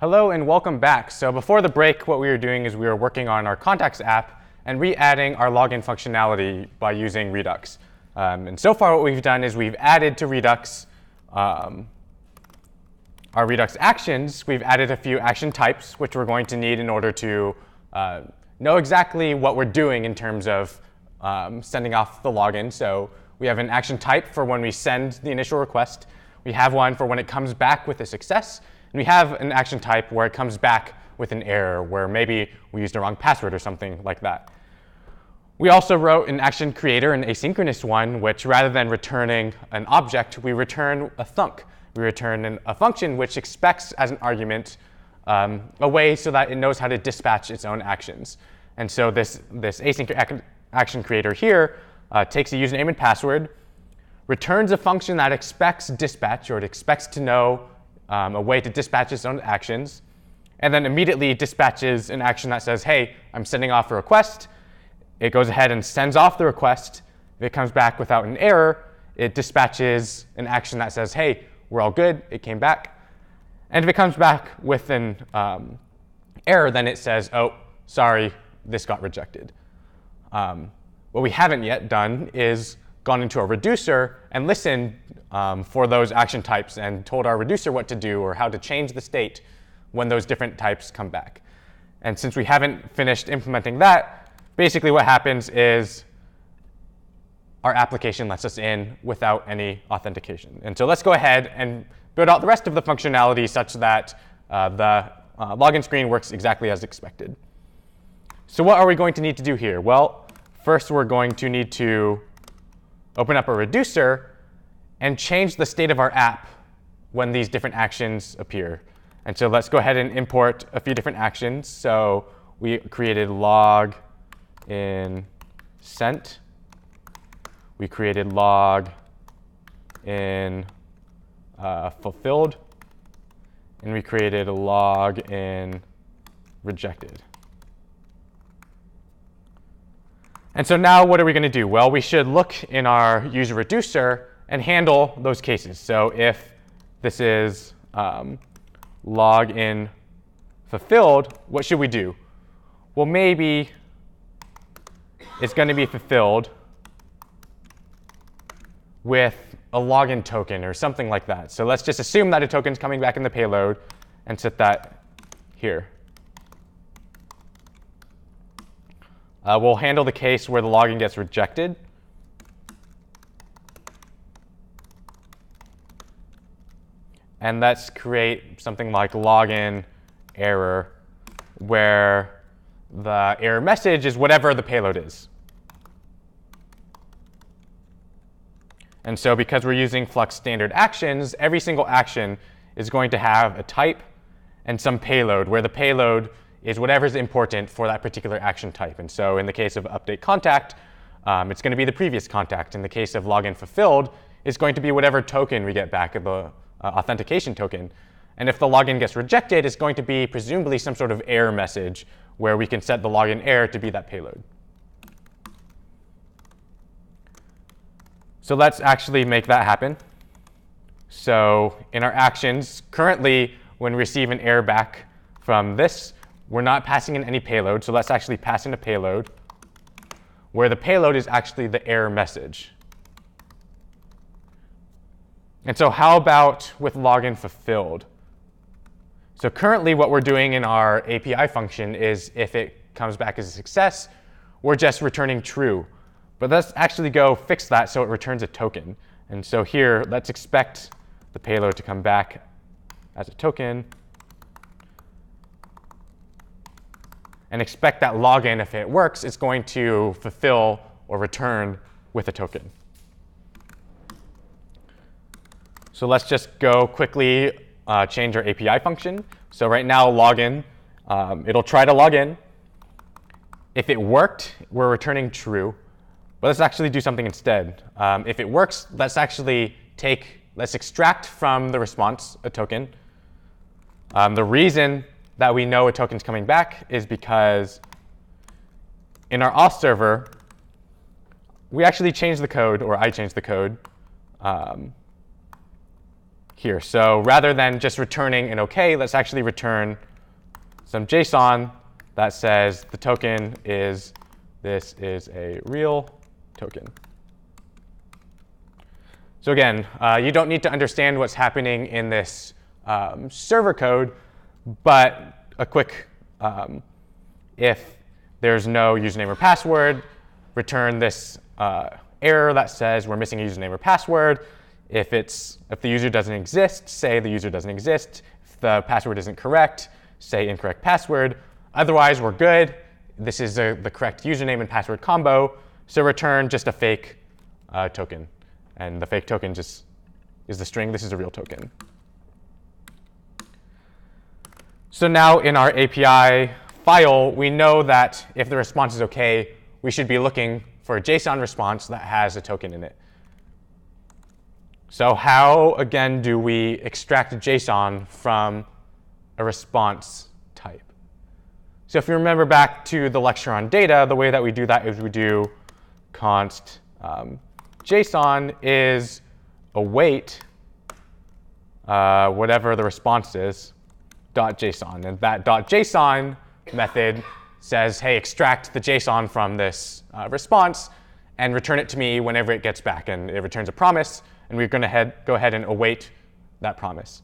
Hello and welcome back. So before the break, what we were doing is we were working on our contacts app and re-adding our login functionality by using Redux. And so far what we've done is we've added to Redux our Redux actions. We've added a few action types, which we're going to need in order to know exactly what we're doing in terms of sending off the login. So we have an action type for when we send the initial request. We have one for when it comes back with a success. And we have an action type where it comes back with an error, where maybe we used the wrong password or something like that. We also wrote an action creator, an asynchronous one, which rather than returning an object, we return a thunk. We return a function which expects as an argument a way so that it knows how to dispatch its own actions. And so this async action creator here takes a username and password, returns a function that expects dispatch, or it expects to know a way to dispatch its own actions, and then immediately dispatches an action that says, hey, I'm sending off a request. It goes ahead and sends off the request. If it comes back without an error, it dispatches an action that says, hey, we're all good, it came back. And if it comes back with an error, then it says, oh, sorry, this got rejected. What we haven't yet done is gone into a reducer and listened for those action types and told our reducer what to do or how to change the state when those different types come back. And since we haven't finished implementing that, basically what happens is our application lets us in without any authentication. And so let's go ahead and build out the rest of the functionality such that the login screen works exactly as expected. So what are we going to need to do here? Well, first we're going to need to open up a reducer and change the state of our app when these different actions appear. And so let's go ahead and import a few different actions. So we created log in sent. We created log in fulfilled. And we created a log in rejected. And so now what are we going to do? Well, we should look in our user reducer and handle those cases. So if this is log in fulfilled, what should we do? Well, maybe it's going to be fulfilled with a login token or something like that. So let's just assume that a token is coming back in the payload and set that here. We'll handle the case where the login gets rejected. And let's create something like login error, where the error message is whatever the payload is. And so because we're using Flux standard actions, every single action is going to have a type and some payload, where the payload is whatever's important for that particular action type. And so in the case of update contact, it's going to be the previous contact. In the case of login fulfilled, it's going to be whatever token we get back, the authentication token. And if the login gets rejected, it's going to be presumably some sort of error message where we can set the login error to be that payload. So let's actually make that happen. So in our actions, currently when we receive an error back from this, we're not passing in any payload. So let's actually pass in a payload where the payload is actually the error message. And so how about with login fulfilled? So currently what we're doing in our API function is if it comes back as a success, we're just returning true. But let's actually go fix that so it returns a token. And so here, let's expect the payload to come back as a token. And expect that login, if it works, it's going to fulfill or return with a token. So let's just go quickly change our API function. So right now, login, it'll try to log in. If it worked, we're returning true. But let's actually do something instead. If it works, let's extract from the response a token. The reason that we know a token's coming back is because in our auth server, we actually changed the code, or I changed the code here. So rather than just returning an OK, let's actually return some JSON that says the token is, this is a real token. So again, you don't need to understand what's happening in this server code, but a quick, if there's no username or password, return this error that says we're missing a username or password. If the user doesn't exist, say the user doesn't exist. If the password isn't correct, say incorrect password. Otherwise, we're good. This is the correct username and password combo. So return just a fake token. And the fake token just is the string. This is a real token. So now in our API file, we know that if the response is OK, we should be looking for a JSON response that has a token in it. So how, again, do we extract JSON from a response type? So if you remember back to the lecture on data, the way that we do that is we do const JSON is await whatever the response is, .json. And that .json method says, hey, extract the JSON from this response and return it to me whenever it gets back. And it returns a promise. And we're going to go ahead and await that promise.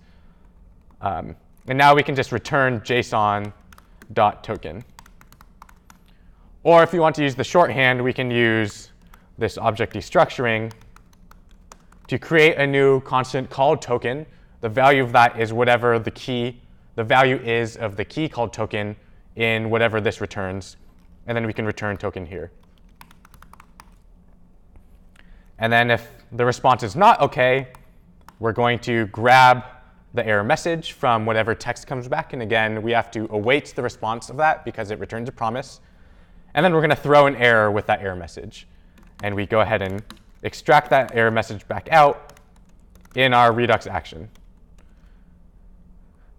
And now we can just return JSON.token. Or if you want to use the shorthand, we can use this object destructuring to create a new constant called token. The value of that is whatever the value is of the key called token in whatever this returns. And then we can return token here. And then if the response is not OK, we're going to grab the error message from whatever text comes back. And again, we have to await the response of that because it returns a promise. And then we're going to throw an error with that error message. And we go ahead and extract that error message back out in our Redux action.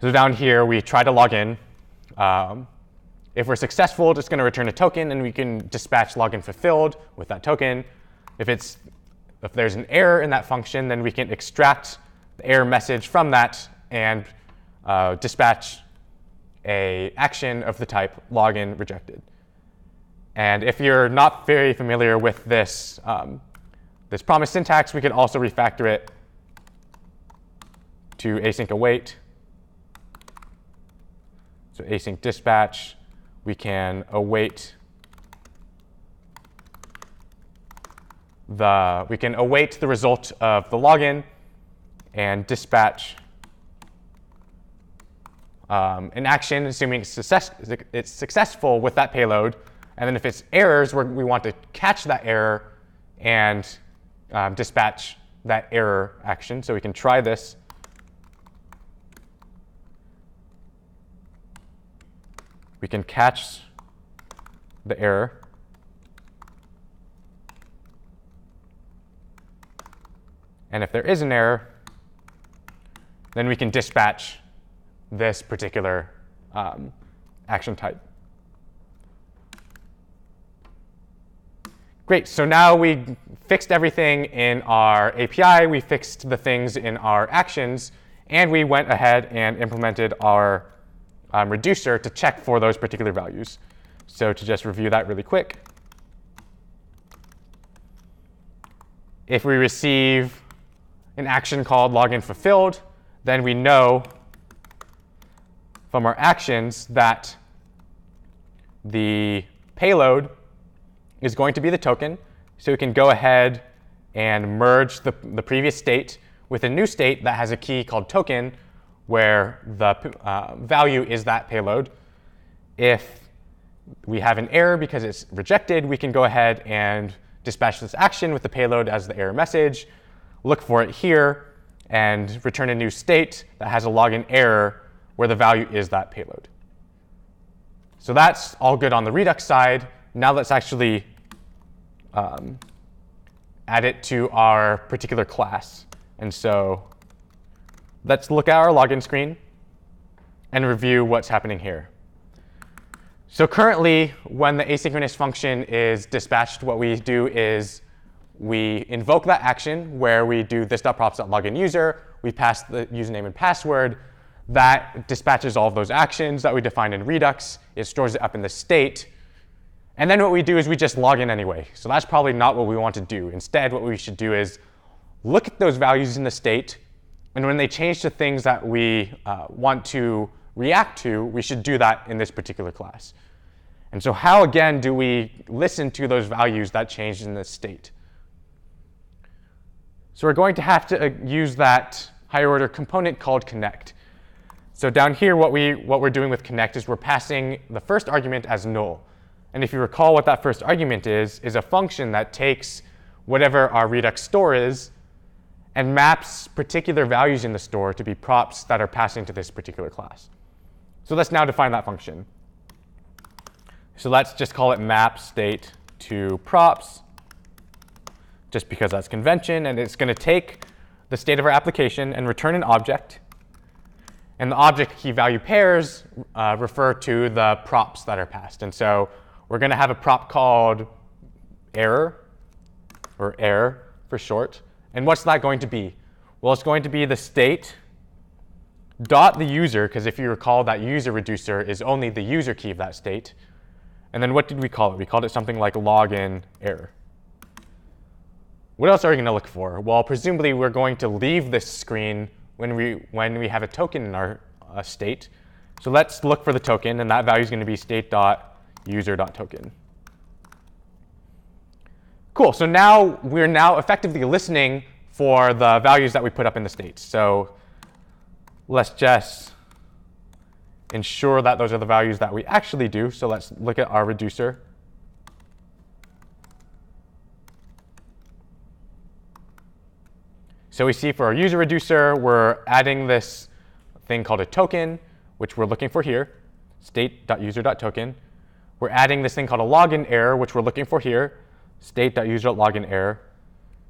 So down here, we try to log in. If we're successful, it's going to return a token, and we can dispatch login fulfilled with that token. If there's an error in that function, then we can extract the error message from that and dispatch an action of the type login rejected. And if you're not very familiar with this, this promise syntax, we could also refactor it to async await. So async dispatch, we can await the result of the login and dispatch an action, assuming it's successful with that payload. And then if it's errors, we want to catch that error and dispatch that error action. So we can try this. We can catch the error. And if there is an error, then we can dispatch this particular action type. Great, so now we fixed everything in our API, we fixed the things in our actions, and we went ahead and implemented our reducer to check for those particular values. So to just review that really quick, if we receive an action called login fulfilled, then we know from our actions that the payload is going to be the token. So we can go ahead and merge the previous state with a new state that has a key called token, where the value is that payload. If we have an error because it's rejected, we can go ahead and dispatch this action with the payload as the error message, look for it here, and return a new state that has a login error where the value is that payload. So that's all good on the Redux side. Now let's actually add it to our particular class. And so let's look at our login screen and review what's happening here. So currently, when the asynchronous function is dispatched, what we do is we invoke that action where we do this.props.loginuser, we pass the username and password. That dispatches all of those actions that we defined in Redux. It stores it up in the state. And then what we do is we just log in anyway. So that's probably not what we want to do. Instead, what we should do is look at those values in the state. And when they change to things that we want to react to, we should do that in this particular class. And so how, again, do we listen to those values that changed in the state? So we're going to have to use that higher order component called connect. So down here, what we're doing with connect is we're passing the first argument as null. And if you recall what that first argument is a function that takes whatever our Redux store is and maps particular values in the store to be props that are passing to this particular class. So let's now define that function. So let's just call it map state to props, just because that's convention. And it's going to take the state of our application and return an object. And the object key value pairs refer to the props that are passed. And so we're going to have a prop called error, or error for short. And what's that going to be? Well, it's going to be the state dot the user, because if you recall, that user reducer is only the user key of that state. And then what did we call it? We called it something like login error. What else are we going to look for? Well, presumably we're going to leave this screen when we have a token in our state. So let's look for the token, and that value is going to be state.user.token. Cool. So now we're effectively listening for the values that we put up in the state. So let's just ensure that those are the values that we actually do. So let's look at our reducer. So we see for our user reducer, we're adding this thing called a token, which we're looking for here, state.user.token. We're adding this thing called a login error, which we're looking for here, state.user.login error.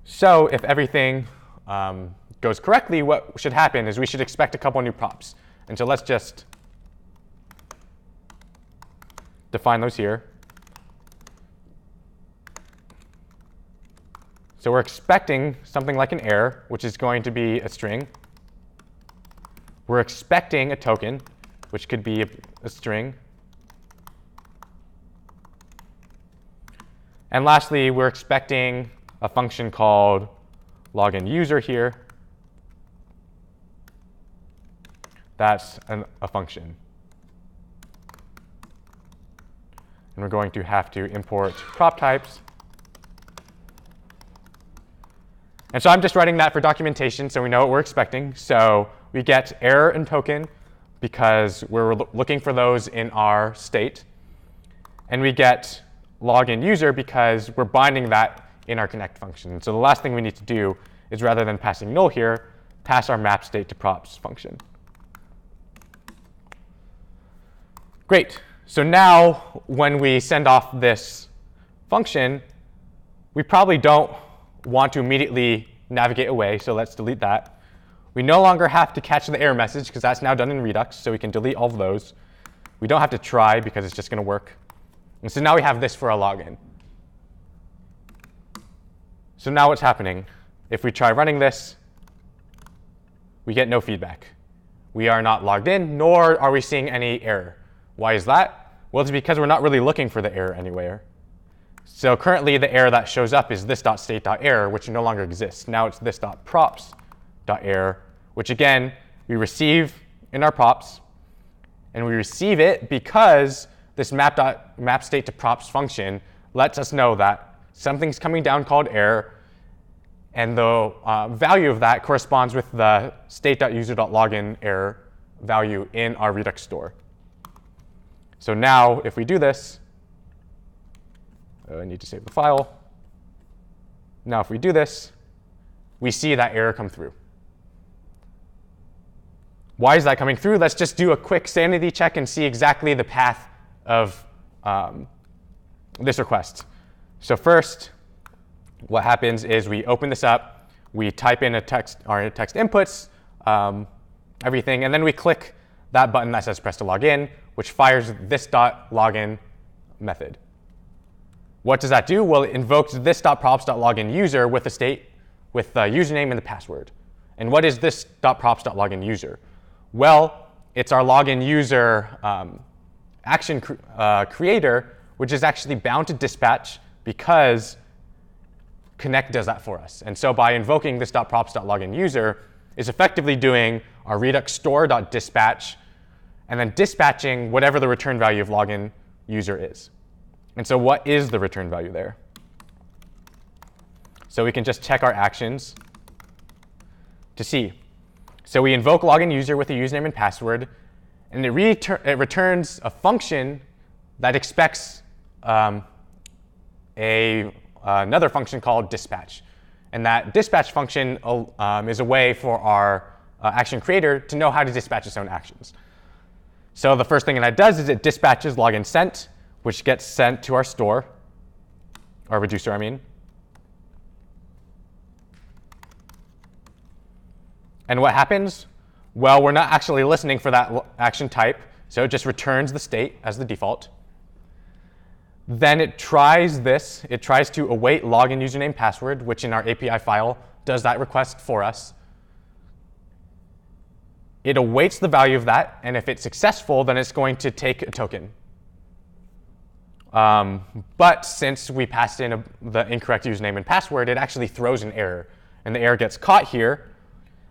So if everything goes correctly, what should happen is we should expect a couple new props. And so let's just define those here. So we're expecting something like an error, which is going to be a string. We're expecting a token, which could be a string. And lastly, we're expecting a function called login user here. That's a function. And we're going to have to import prop types. And so I'm just writing that for documentation so we know what we're expecting. So we get error and token because we're looking for those in our state. And we get login user because we're binding that in our connect function. So the last thing we need to do is, rather than passing null here, pass our map state to props function. Great. So now when we send off this function, we probably don't want to immediately navigate away, so let's delete that. We no longer have to catch the error message because that's now done in Redux, so we can delete all of those. We don't have to try because it's just going to work. And so now we have this for our login. So now what's happening? If we try running this, we get no feedback. We are not logged in, nor are we seeing any error. Why is that? Well, it's because we're not really looking for the error anywhere. So currently, the error that shows up is this.state.error, which no longer exists. Now it's this.props.error, which again, we receive in our props. And we receive it because this map state to props function lets us know that something's coming down called error. And the value of that corresponds with the state.user.login error value in our Redux store. So now, if we do this, I need to save the file. Now, if we do this, we see that error come through. Why is that coming through? Let's just do a quick sanity check and see exactly the path of this request. So first, what happens is we open this up, we type in our text inputs, everything, and then we click that button that says press to log in. which fires this .login method. What does that do? Well, it invokes this .props.login user with the state, with the username and the password. And what is this .props.login user? Well, it's our login user action creator, which is actually bound to dispatch because Connect does that for us. And so by invoking this .props.login user is effectively doing our Redux store.dispatch and then dispatching whatever the return value of login user is. And so what is the return value there? So we can just check our actions to see. So we invoke login user with a username and password, and it returns a function that expects another function called dispatch. And that dispatch function is a way for our action creator to know how to dispatch its own actions. So the first thing that does is it dispatches login sent, which gets sent to our store, our reducer, I mean. And what happens? Well, we're not actually listening for that action type, so it just returns the state as the default. Then it tries this. It tries to await login username password, which in our API file does that request for us. It awaits the value of that, and if it's successful, then it's going to take a token. But since we passed in the incorrect username and password, it actually throws an error. And the error gets caught here.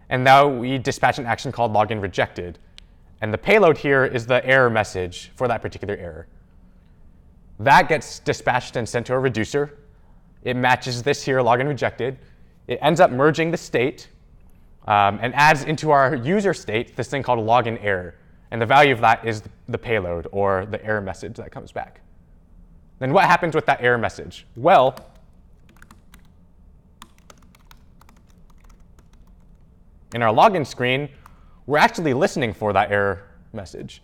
And now we dispatch an action called login rejected. And the payload here is the error message for that particular error. That gets dispatched and sent to a reducer. It matches this here, login rejected. It ends up merging the state and adds into our user state this thing called login error. And the value of that is the payload, or the error message that comes back. Then what happens with that error message? Well, in our login screen, we're actually listening for that error message.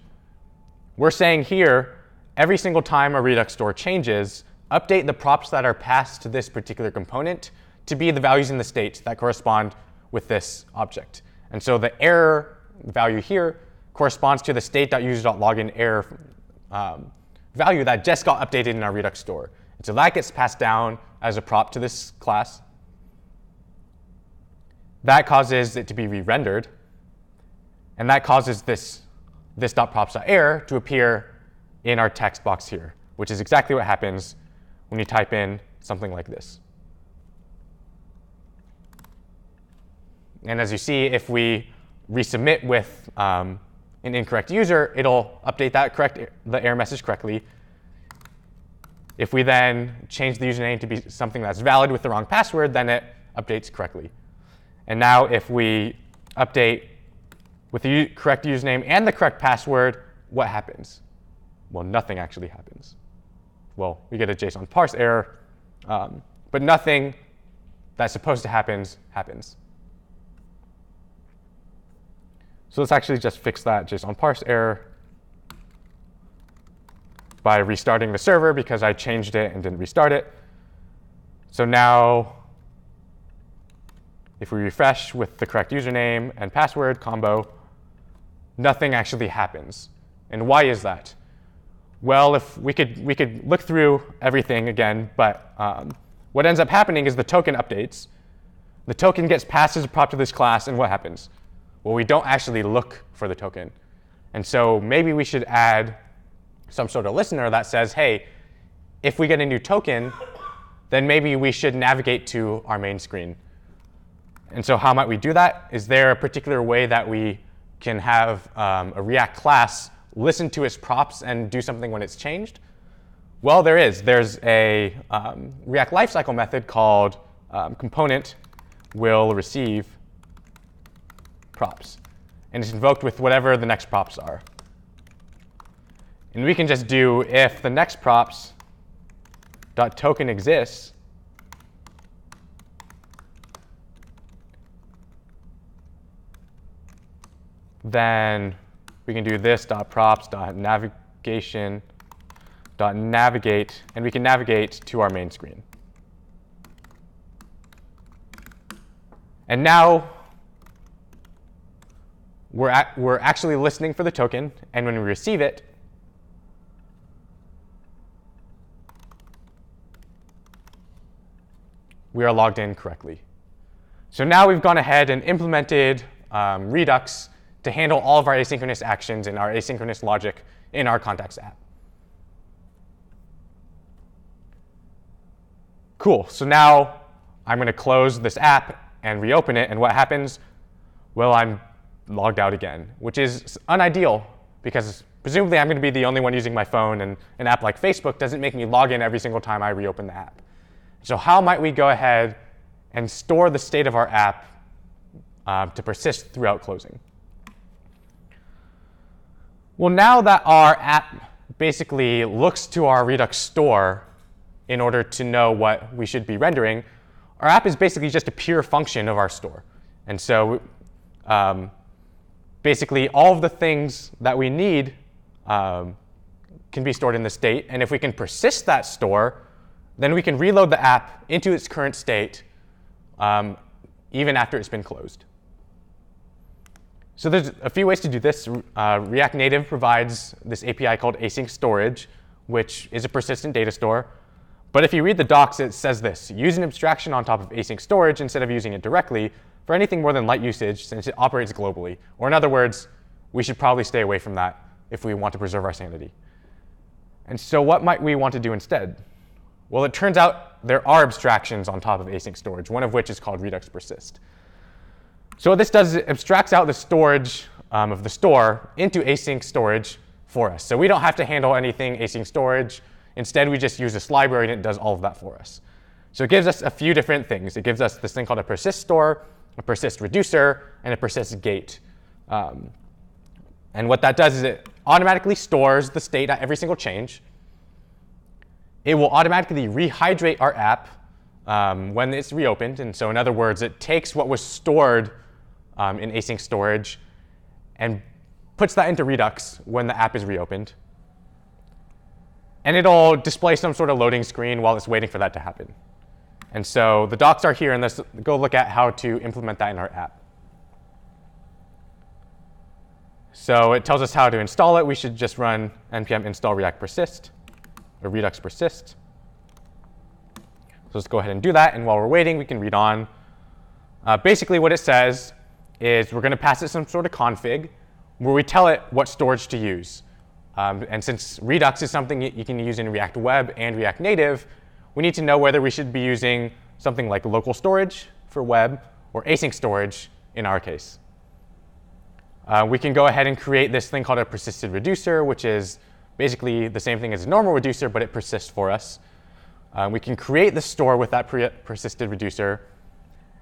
We're saying here, every single time a Redux store changes, update the props that are passed to this particular component to be the values in the state that correspond with this object. And so the error value here corresponds to the state.user.login error value that just got updated in our Redux store. And so that gets passed down as a prop to this class. That causes it to be re-rendered. And that causes this .props.error to appear in our text box here, which is exactly what happens when you type in something like this. And as you see, if we resubmit with an incorrect user, it'll update the error message correctly. If we then change the username to be something that's valid with the wrong password, then it updates correctly. And now if we update with the correct username and the correct password, what happens? Well, nothing actually happens. Well, we get a JSON parse error, but nothing that's supposed to happen happens. So let's actually just fix that JSON parse error by restarting the server because I changed it and didn't restart it. So now, if we refresh with the correct username and password combo, nothing actually happens. And why is that? Well, if we could look through everything again, but what ends up happening is the token updates. The token gets passed as a prop to this class, and what happens? Well, we don't actually look for the token. And so maybe we should add some sort of listener that says, hey, if we get a new token, then maybe we should navigate to our main screen. And so how might we do that? Is there a particular way that we can have a React class listen to its props and do something when it's changed? Well, there is. There's a React lifecycle method called component will receive props. And it's invoked with whatever the next props are. And we can just do if the next props dot token exists, then we can do this dot props dot navigation dot navigate, and we can navigate to our main screen. And now we're actually listening for the token, and when we receive it, we are logged in correctly. So now we've gone ahead and implemented Redux to handle all of our asynchronous actions and our asynchronous logic in our contacts app. Cool. So now I'm going to close this app and reopen it. And what happens? Well, I'm logged out again, which is unideal because presumably I'm going to be the only one using my phone, and an app like Facebook doesn't make me log in every single time I reopen the app. So how might we go ahead and store the state of our app to persist throughout closing? Well, now that our app basically looks to our Redux store in order to know what we should be rendering, our app is basically just a pure function of our store. And so basically all of the things that we need can be stored in the state. And if we can persist that store, then we can reload the app into its current state even after it's been closed. So there's a few ways to do this. React Native provides this API called async storage, which is a persistent data store. But if you read the docs, it says this: use an abstraction on top of async storage instead of using it directly for anything more than light usage, since it operates globally. Or in other words, we should probably stay away from that if we want to preserve our sanity. And so what might we want to do instead? Well, it turns out there are abstractions on top of async storage, one of which is called redux-persist. So what this does is it abstracts out the storage of the store into async storage for us. So we don't have to handle anything async storage. Instead, we just use this library, and it does all of that for us. So it gives us a few different things. It gives us this thing called a persist store, a persist reducer, and a persist gate. And what that does is it automatically stores the state at every single change. It will automatically rehydrate our app when it's reopened. And so in other words, it takes what was stored in async storage and puts that into Redux when the app is reopened. And it'll display some sort of loading screen while it's waiting for that to happen. And so the docs are here, and let's go look at how to implement that in our app. So it tells us how to install it. We should just run npm install react-persist, or redux-persist. So let's go ahead and do that. And while we're waiting, we can read on. Basically, what it says is we're going to pass it some sort of config where we tell it what storage to use. And since Redux is something you can use in React Web and React Native, we need to know whether we should be using something like local storage for web or async storage in our case. We can go ahead and create this thing called a persisted reducer, which is basically the same thing as a normal reducer, but it persists for us. We can create the store with that persisted reducer.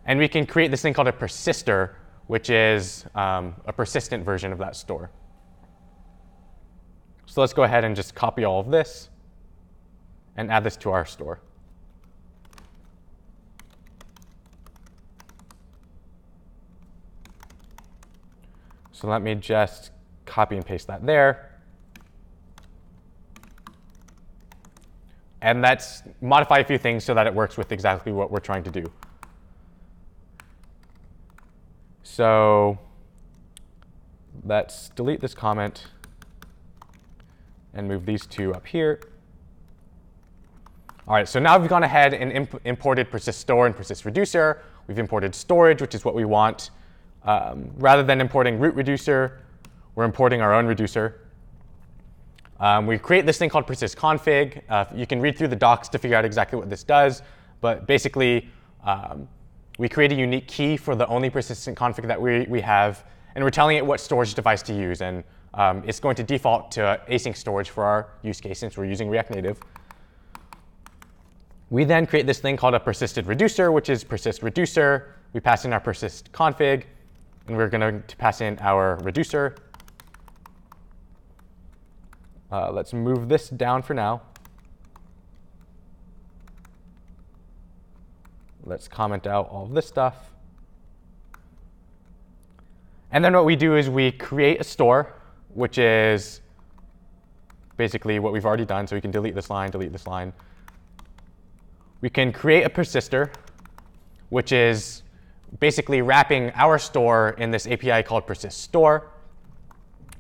And we can create this thing called a persister, which is a persistent version of that store. So let's go ahead and just copy all of this and add this to our store. So let me just copy and paste that there. And let's modify a few things so that it works with exactly what we're trying to do. So let's delete this comment and move these two up here. All right, so now we've gone ahead and imported persist store and persist reducer. We've imported storage, which is what we want. Rather than importing root reducer, we're importing our own reducer. We create this thing called persist config. You can read through the docs to figure out exactly what this does. But basically, we create a unique key for the only persistent config that we have. And we're telling it what storage device to use. And it's going to default to async storage for our use case since we're using React Native. We then create this thing called a persisted reducer, which is persist reducer. We pass in our persist config. And we're going to pass in our reducer. Let's move this down for now. Let's comment out all of this stuff. And then what we do is we create a store, which is basically what we've already done. So we can delete this line, delete this line. We can create a persister, which is basically wrapping our store in this API called persist store.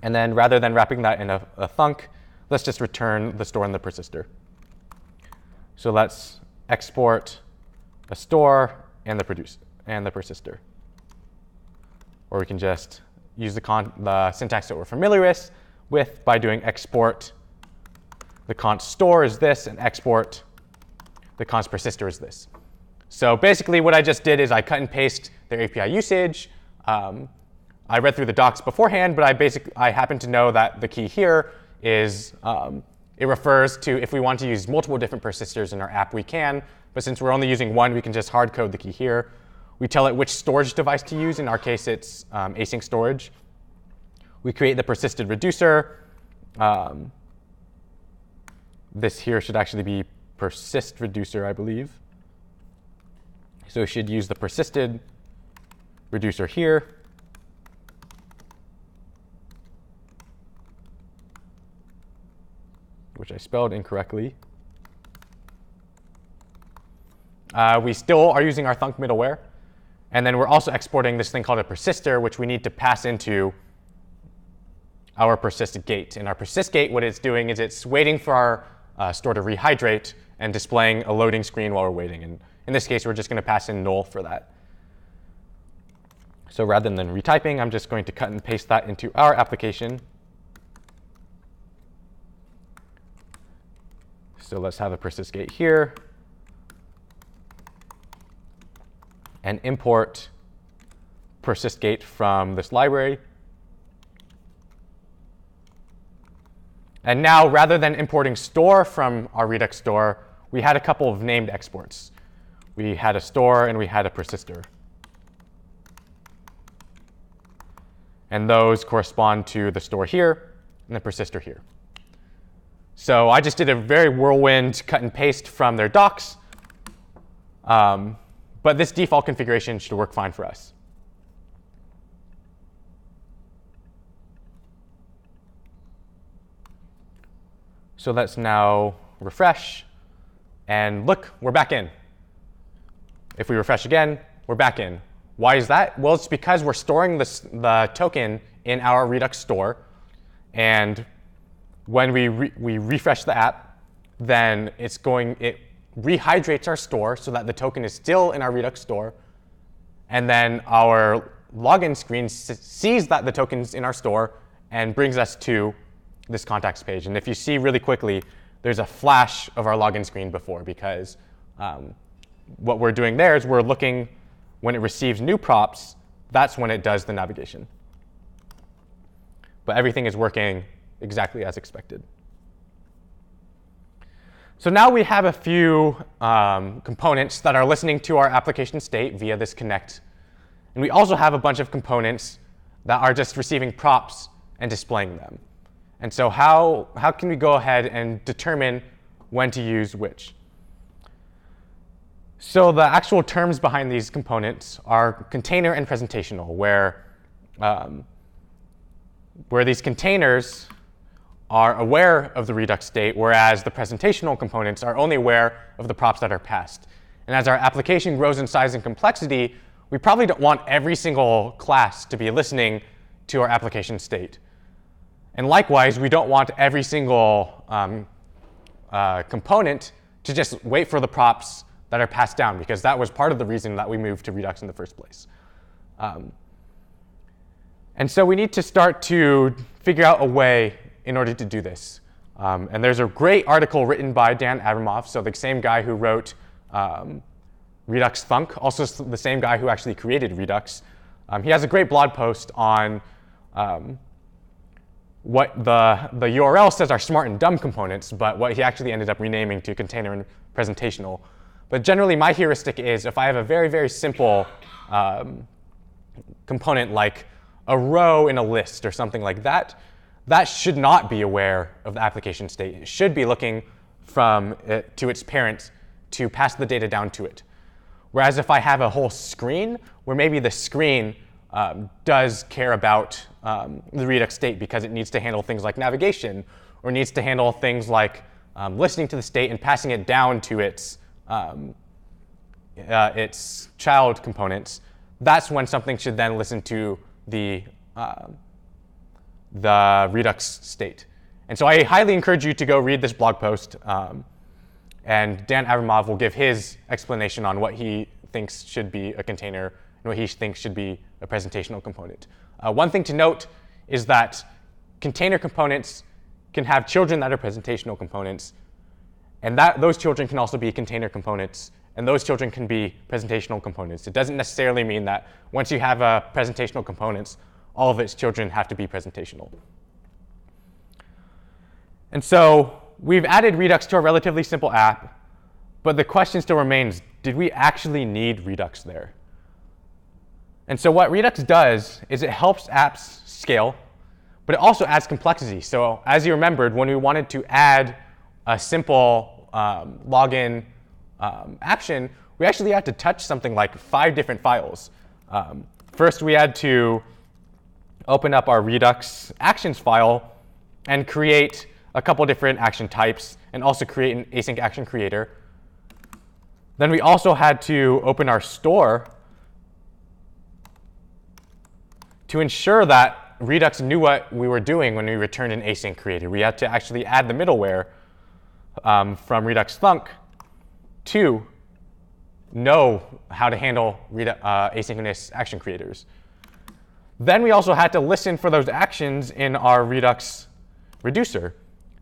And then rather than wrapping that in a thunk, let's just return the store in the persister. So let's export a store, and the persister. Or we can just use the syntax that we're familiar with by doing export the const store is this, and export the const persister is this. So basically what I just did is I cut and paste their API usage. I read through the docs beforehand, but I happen to know that the key here is it refers to if we want to use multiple different persisters in our app, we can. But since we're only using one, we can just hard code the key here. We tell it which storage device to use. In our case, it's async storage. We create the persisted reducer. This here should actually be persist reducer, I believe. So we should use the persisted reducer here. Which I spelled incorrectly. We still are using our thunk middleware. And then we're also exporting this thing called a persister, which we need to pass into our persist gate. And our persist gate, what it's doing is it's waiting for our store to rehydrate and displaying a loading screen while we're waiting. And in this case, we're just going to pass in null for that. So rather than retyping, I'm just going to cut and paste that into our application. So let's have a persist gate here. And import persist gate from this library. And now, rather than importing store from our Redux store, we had a couple of named exports. We had a store and we had a persister. And those correspond to the store here and the persister here. So I just did a very whirlwind cut and paste from their docs. But this default configuration should work fine for us. So let's now refresh. And look, we're back in. If we refresh again, we're back in. Why is that? Well, it's because we're storing the token in our Redux store. And when we refresh the app, then it rehydrates our store so that the token is still in our Redux store. And then our login screen sees that the token's in our store and brings us to this contacts page. And if you see really quickly, there's a flash of our login screen before, because what we're doing there is we're looking when it receives new props, that's when it does the navigation. But everything is working exactly as expected. So now we have a few components that are listening to our application state via this connect. And we also have a bunch of components that are just receiving props and displaying them. And so how can we go ahead and determine when to use which? So the actual terms behind these components are container and presentational, where these containers are aware of the Redux state, whereas the presentational components are only aware of the props that are passed. And as our application grows in size and complexity, we probably don't want every single class to be listening to our application state. And likewise, we don't want every single component to just wait for the props that are passed down, because that was part of the reason that we moved to Redux in the first place. And so we need to start to figure out a way in order to do this. And there's a great article written by Dan Abramov, so the same guy who wrote Redux Thunk, also the same guy who actually created Redux. He has a great blog post on what the URL says are smart and dumb components, but what he actually ended up renaming to container and presentational. But generally, my heuristic is if I have a very, very simple component like a row in a list or something like that, that should not be aware of the application state. It should be looking from it to its parent to pass the data down to it. Whereas if I have a whole screen where maybe the screen does care about the Redux state because it needs to handle things like navigation, or needs to handle things like listening to the state and passing it down to its child components, that's when something should then listen to the Redux state. And so I highly encourage you to go read this blog post and Dan Abramov will give his explanation on what he thinks should be a container and what he thinks should be a presentational component. One thing to note is that container components can have children that are presentational components, and those children can also be container components, and those children can be presentational components. It doesn't necessarily mean that once you have presentational components, all of its children have to be presentational. And so we've added Redux to a relatively simple app, but the question still remains, did we actually need Redux there? And so what Redux does is it helps apps scale, but it also adds complexity. So as you remembered, when we wanted to add a simple login action, we actually had to touch something like 5 different files. First, we had to open up our Redux actions file and create a couple different action types, and also create an async action creator. Then we also had to open our store to ensure that Redux knew what we were doing when we returned an async creator. We had to actually add the middleware from Redux Thunk to know how to handle asynchronous action creators. Then we also had to listen for those actions in our Redux reducer.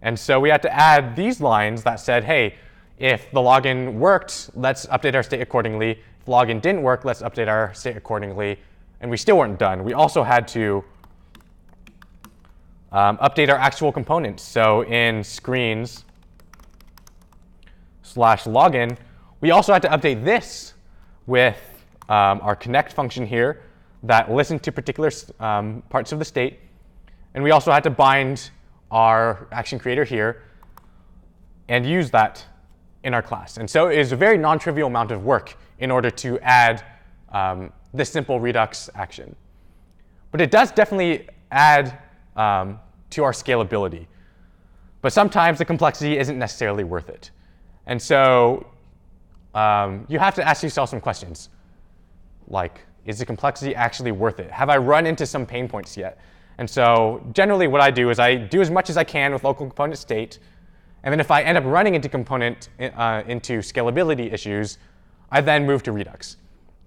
And so we had to add these lines that said, hey, if the login worked, let's update our state accordingly. If login didn't work, let's update our state accordingly. And we still weren't done. We also had to update our actual components. So in screens/login, we also had to update this with our connect function here that listened to particular parts of the state. And we also had to bind our action creator here and use that in our class. And so it is a very non-trivial amount of work in order to add this simple Redux action. But it does definitely add to our scalability. But sometimes the complexity isn't necessarily worth it. And so you have to ask yourself some questions, like, is the complexity actually worth it? Have I run into some pain points yet? And so generally what I do is I do as much as I can with local component state, and then if I end up running into into scalability issues, I then move to Redux.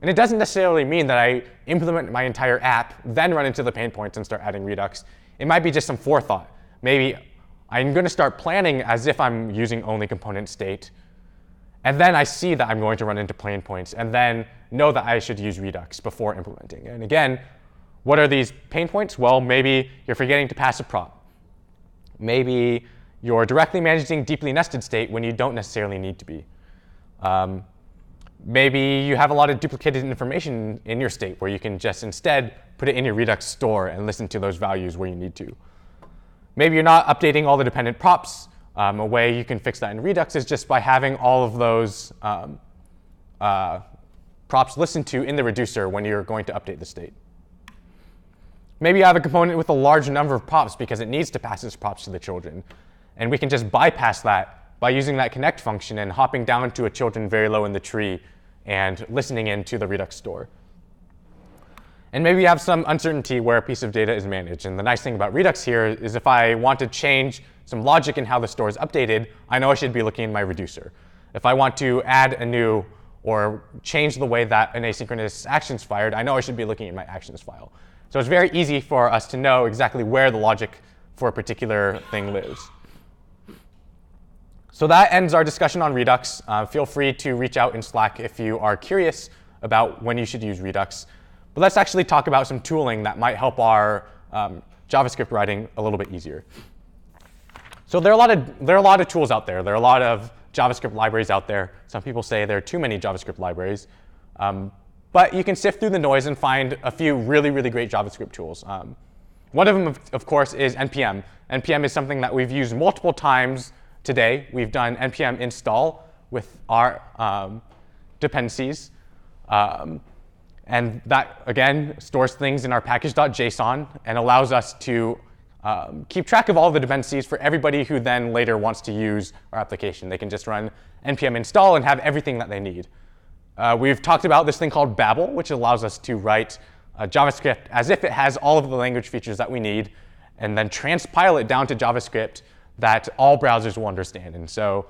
And it doesn't necessarily mean that I implement my entire app, then run into the pain points and start adding Redux. It might be just some forethought. Maybe I'm going to start planning as if I'm using only component state, and then I see that I'm going to run into pain points, and then know that I should use Redux before implementing. And again, what are these pain points? Well, maybe you're forgetting to pass a prop. Maybe you're directly managing deeply nested state when you don't necessarily need to be. Maybe you have a lot of duplicated information in your state where you can just instead put it in your Redux store and listen to those values where you need to. Maybe you're not updating all the dependent props. A way you can fix that in Redux is just by having all of those props listened to in the reducer when you're going to update the state. Maybe you have a component with a large number of props because it needs to pass its props to the children. And we can just bypass that by using that connect function and hopping down to a children very low in the tree and listening into the Redux store. And maybe you have some uncertainty where a piece of data is managed. And the nice thing about Redux here is if I want to change some logic in how the store is updated, I know I should be looking in my reducer. If I want to add a new or change the way that an asynchronous action is fired, I know I should be looking at my actions file. So it's very easy for us to know exactly where the logic for a particular thing lives. So that ends our discussion on Redux. Feel free to reach out in Slack if you are curious about when you should use Redux. But let's actually talk about some tooling that might help our JavaScript writing a little bit easier. So there are a lot of tools out there. There are a lot of JavaScript libraries out there. Some people say there are too many JavaScript libraries. But you can sift through the noise and find a few really, really great JavaScript tools. One of them, of course, is NPM. NPM is something that we've used multiple times today. We've done npm install with our dependencies. And that, again, stores things in our package.json and allows us to keep track of all the dependencies for everybody who then later wants to use our application. They can just run npm install and have everything that they need. We've talked about this thing called Babel, which allows us to write JavaScript as if it has all of the language features that we need, and then transpile it down to JavaScript that all browsers will understand. And so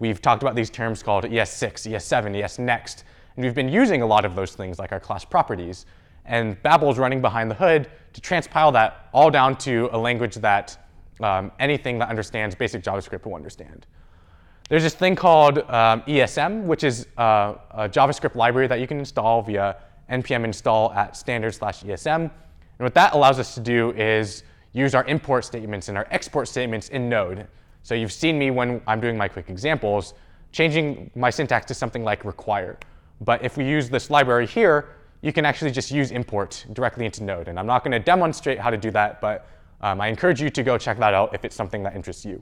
We've talked about these terms called ES6, ES7, ESNext, and we've been using a lot of those things like our class properties. And Babel's running behind the hood to transpile that all down to a language that anything that understands basic JavaScript will understand. There's this thing called ESM, which is a JavaScript library that you can install via npm install at standard/ESM. And what that allows us to do is use our import statements and our export statements in Node. So you've seen me when I'm doing my quick examples, changing my syntax to something like require. But if we use this library here, you can actually just use import directly into Node. And I'm not going to demonstrate how to do that, but I encourage you to go check that out if it's something that interests you.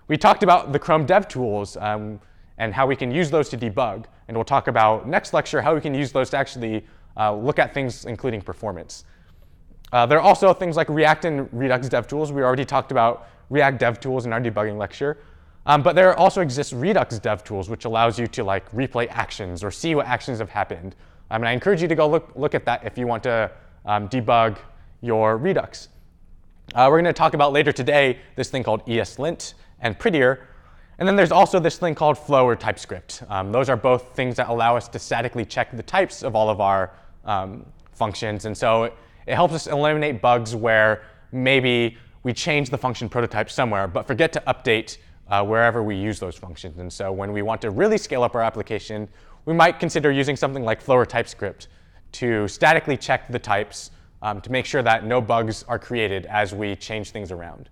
We talked about the Chrome dev tools and how we can use those to debug. And we'll talk about next lecture how we can use those to actually look at things including performance. There are also things like React and Redux dev tools. We already talked about React dev tools in our debugging lecture. But there also exists Redux dev tools, which allows you to like replay actions or see what actions have happened. And I encourage you to go look at that if you want to debug your Redux. We're going to talk about later today this thing called ESLint and Prettier. And then there's also this thing called flow or TypeScript. Those are both things that allow us to statically check the types of all of our functions. And so it helps us eliminate bugs where maybe we change the function prototype somewhere, but forget to update wherever we use those functions. And so when we want to really scale up our application, we might consider using something like flow or TypeScript to statically check the types to make sure that no bugs are created as we change things around.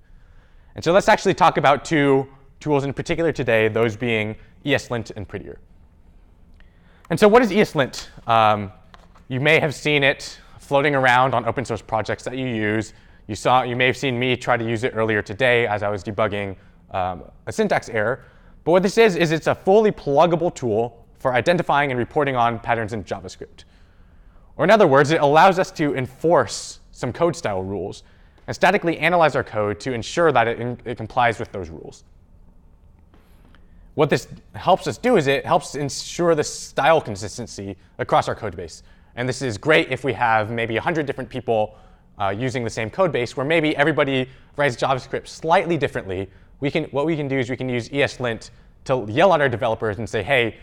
And so let's actually talk about two tools in particular today, those being ESLint and Prettier. And so what is ESLint? You may have seen it floating around on open source projects that you use. You may have seen me try to use it earlier today as I was debugging a syntax error. But what this is it's a fully pluggable tool for identifying and reporting on patterns in JavaScript. Or in other words, it allows us to enforce some code style rules and statically analyze our code to ensure that it complies with those rules. What this helps us do is it helps ensure the style consistency across our code base. And this is great if we have maybe 100 different people using the same code base where maybe everybody writes JavaScript slightly differently. What we can do is we can use ESLint to yell at our developers and say, hey,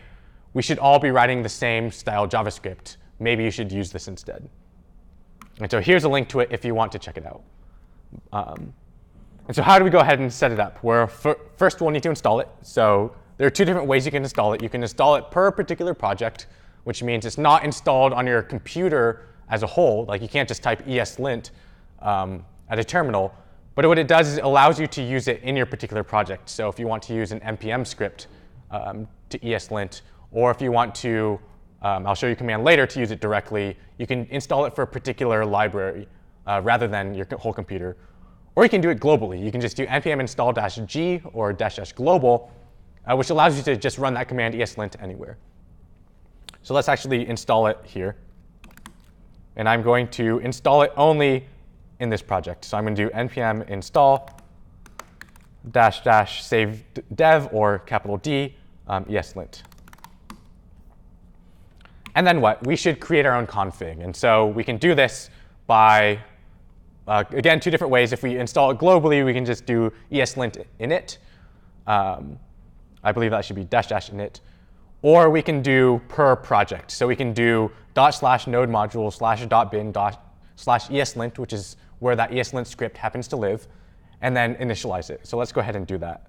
we should all be writing the same style JavaScript. Maybe you should use this instead. And so here's a link to it if you want to check it out. And so how do we go ahead and set it up? First, we'll need to install it. So there are two different ways you can install it. You can install it per particular project, which means it's not installed on your computer as a whole. Like you can't just type ESLint at a terminal. But what it does is it allows you to use it in your particular project. So if you want to use an npm script to ESLint, or if you want to, I'll show you a command later to use it directly, you can install it for a particular library rather than your whole computer. Or you can do it globally. You can just do npm install -g or --global, which allows you to just run that command ESLint anywhere. So let's actually install it here. And I'm going to install it only in this project. So I'm going to do npm install --save dev or capital D ESLint. And then what? We should create our own config. And so we can do this by, again, two different ways. If we install it globally, we can just do ESLint init. I believe that should be --init. Or we can do per project. So we can do /node module /bin /ESLint, which is where that ESLint script happens to live, and then initialize it. So let's go ahead and do that.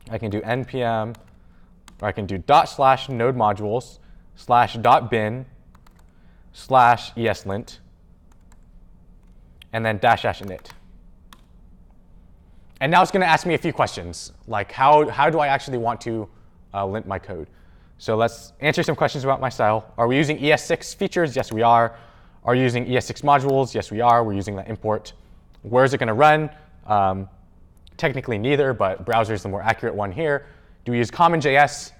I can do npm, or I can do /node modules /bin /ESLint, and then --init. And now it's going to ask me a few questions, like how do I actually want to lint my code? So let's answer some questions about my style. Are we using ES6 features? Yes, we are. Are we using ES6 modules? Yes, we are. We're using that import. Where is it going to run? Technically neither, but browser is the more accurate one here. Do we use CommonJS?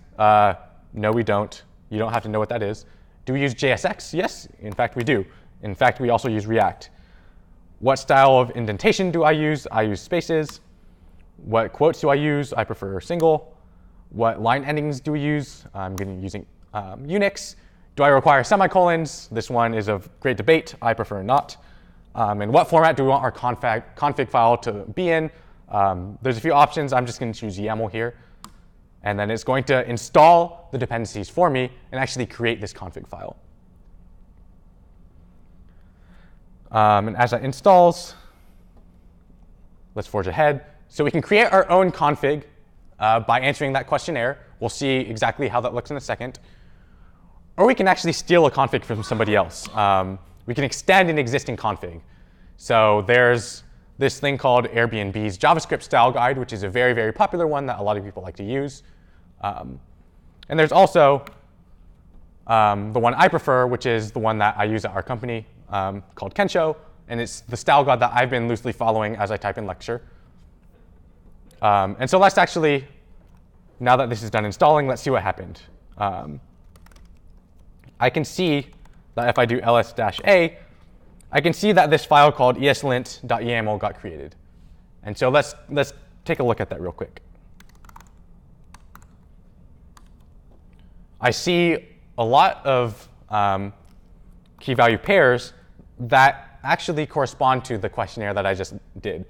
No, we don't. You don't have to know what that is. Do we use JSX? Yes, in fact, we do. In fact, we also use React. What style of indentation do I use? I use spaces. What quotes do I use? I prefer single. What line endings do we use? I'm going to be using Unix. Do I require semicolons? This one is of great debate. I prefer not. And what format do we want our config file to be in? There's a few options. I'm just going to choose YAML here. And then it's going to install the dependencies for me and actually create this config file. And as that installs, let's forge ahead. So we can create our own config by answering that questionnaire. We'll see exactly how that looks in a second. Or we can actually steal a config from somebody else. We can extend an existing config. So there's this thing called Airbnb's JavaScript style guide, which is a very, very popular one that a lot of people like to use. And there's also the one I prefer, which is the one that I use at our company called Kensho. And it's the style guide that I've been loosely following as I type in lecture. And so let's actually, now that this is done installing, let's see what happened. I can see that if I do ls-a, I can see that this file called ESLint.yaml got created. And so let's take a look at that real quick. I see a lot of key value pairs that actually correspond to the questionnaire that I just did.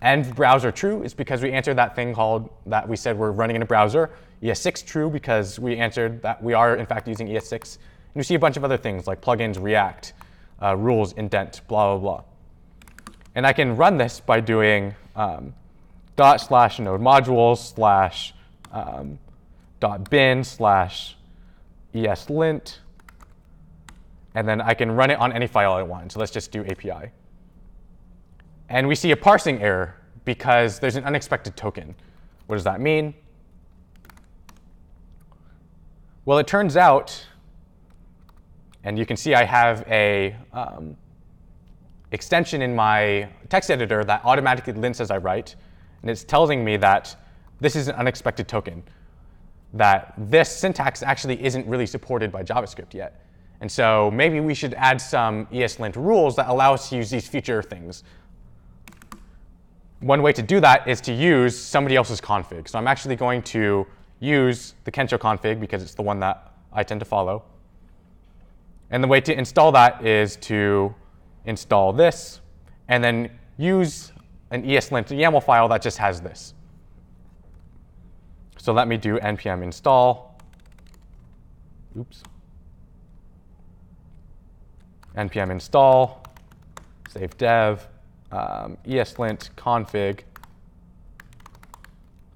And browser true is because we answered that thing called that we said we're running in a browser. ES6 true because we answered that we are in fact using ES6. And you see a bunch of other things like plugins, React, rules, indent, blah, blah, blah. And I can run this by doing /node modules .bin /ESLint. And then I can run it on any file I want. So let's just do API. And we see a parsing error because there's an unexpected token. What does that mean? Well, it turns out, and you can see I have a extension in my text editor that automatically lints as I write. And it's telling me that this is an unexpected token, that this syntax actually isn't really supported by JavaScript yet. And so maybe we should add some ESLint rules that allow us to use these future things. One way to do that is to use somebody else's config. So I'm actually going to use the Kensho config because it's the one that I tend to follow. And the way to install that is to install this and then use an ESLint YAML file that just has this. So let me do npm install. Oops. npm install, save dev, ESLint config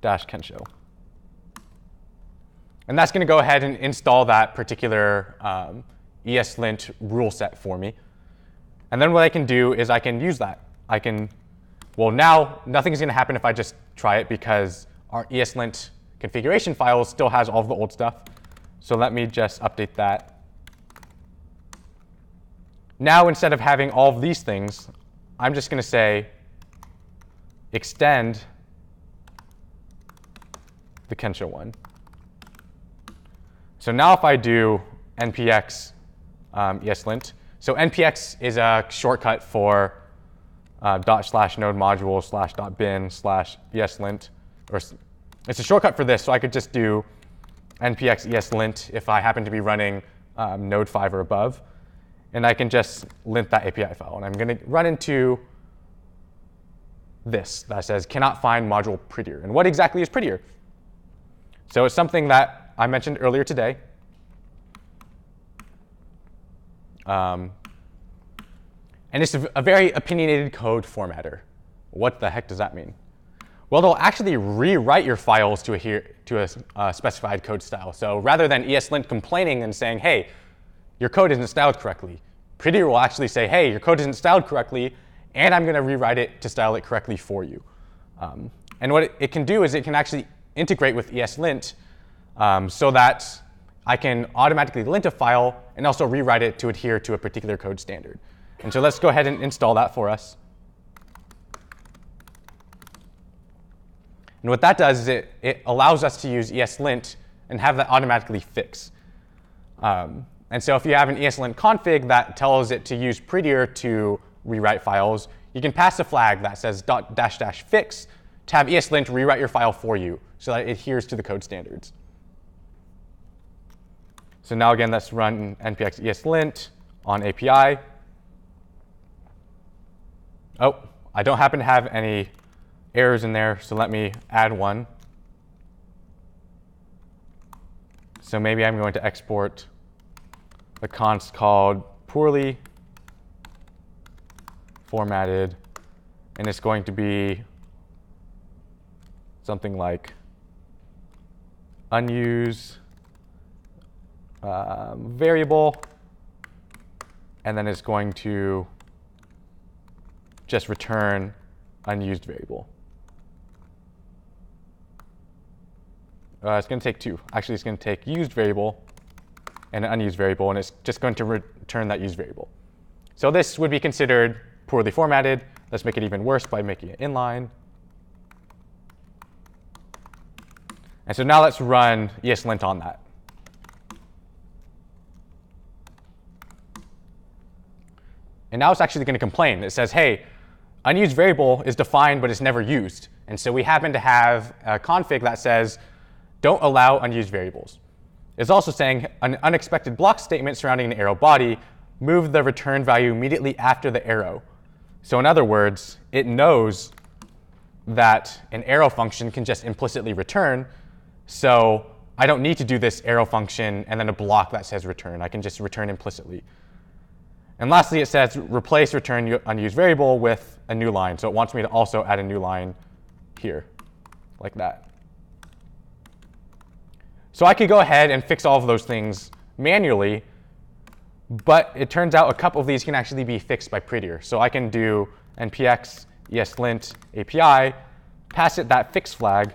-Kensho. And that's going to go ahead and install that particular ESLint rule set for me. And then what I can do is I can use that. Well, now nothing's going to happen if I just try it because our ESLint configuration file still has all of the old stuff. So let me just update that. Now, instead of having all of these things, I'm just going to say extend the Kensho one. So now if I do npx ESLint, so npx is a shortcut for /node module /bin /ESLint, or it's a shortcut for this. So I could just do npx ESLint if I happen to be running node 5 or above. And I can just lint that API file. And I'm going to run into this that says cannot find module Prettier. And what exactly is Prettier? So it's something that I mentioned earlier today. And it's a very opinionated code formatter. What the heck does that mean? Well, they'll actually rewrite your files to a specified code style. So rather than ESLint complaining and saying, hey, your code isn't styled correctly, Prettier will actually say, hey, your code isn't styled correctly, and I'm going to rewrite it to style it correctly for you. And what it can do is it can actually integrate with ESLint so that I can automatically lint a file and also rewrite it to adhere to a particular code standard. And so let's go ahead and install that for us. And what that does is it allows us to use ESLint and have that automatically fix. And so if you have an ESLint config that tells it to use Prettier to rewrite files, you can pass a flag that says --fix to have ESLint rewrite your file for you so that it adheres to the code standards. So now again, let's run npx ESLint on API. Oh, I don't happen to have any errors in there, so let me add one. So maybe I'm going to export a const called poorly formatted, and it's going to be something like unused variable, and then it's going to just return unused variable. It's going to take two. Actually, it's going to take used variable and an unused variable, and it's just going to return that used variable. So this would be considered poorly formatted. Let's make it even worse by making it inline. And so now let's run ESLint on that. And now it's actually going to complain. It says, hey, unused variable is defined, but it's never used. And so we happen to have a config that says, don't allow unused variables. It's also saying an unexpected block statement surrounding an arrow body, move the return value immediately after the arrow. So in other words, it knows that an arrow function can just implicitly return. So I don't need to do this arrow function and then a block that says return. I can just return implicitly. And lastly, it says replace return unused variable with a new line. So it wants me to also add a new line here, like that. So I could go ahead and fix all of those things manually, but it turns out a couple of these can actually be fixed by Prettier. So I can do npx ESLint API, pass it that fix flag,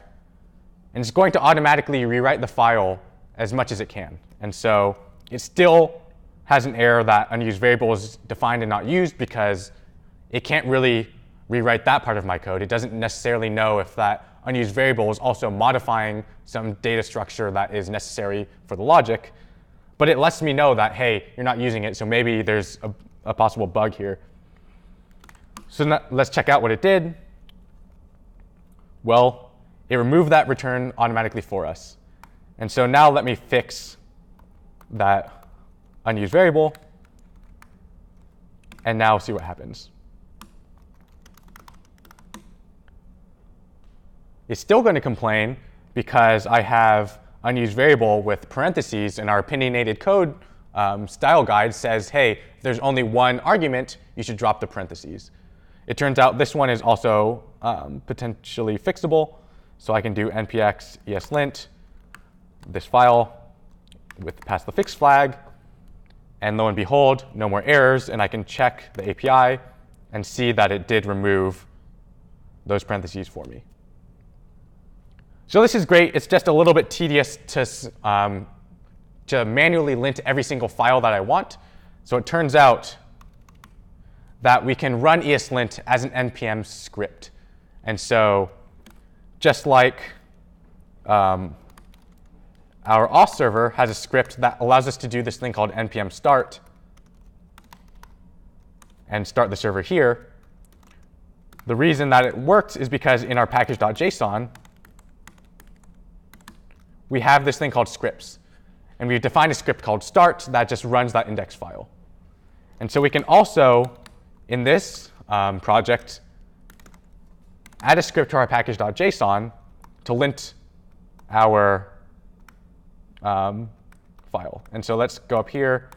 and it's going to automatically rewrite the file as much as it can. And so it still has an error that unused variable is defined and not used because it can't really rewrite that part of my code. It doesn't necessarily know if that unused variable is also modifying some data structure that is necessary for the logic. But it lets me know that, hey, you're not using it, so maybe there's a possible bug here. So let's check out what it did. Well, it removed that return automatically for us. And so now let me fix that unused variable, and now see what happens. It's still going to complain because I have unused variable with parentheses, and our opinionated code style guide says, hey, if there's only one argument, you should drop the parentheses. It turns out this one is also potentially fixable. So I can do npx ESLint, this file, with pass the fix flag. And lo and behold, no more errors. And I can check the API and see that it did remove those parentheses for me. So this is great. It's just a little bit tedious to manually lint every single file that I want. So it turns out that we can run ESLint as an npm script. And so just like our auth server has a script that allows us to do this thing called npm start and start the server here, the reason that it works is because in our package.json, we have this thing called scripts. And we've defined a script called start that just runs that index file. And so we can also, in this project, add a script to our package.json to lint our file. And so let's go up here,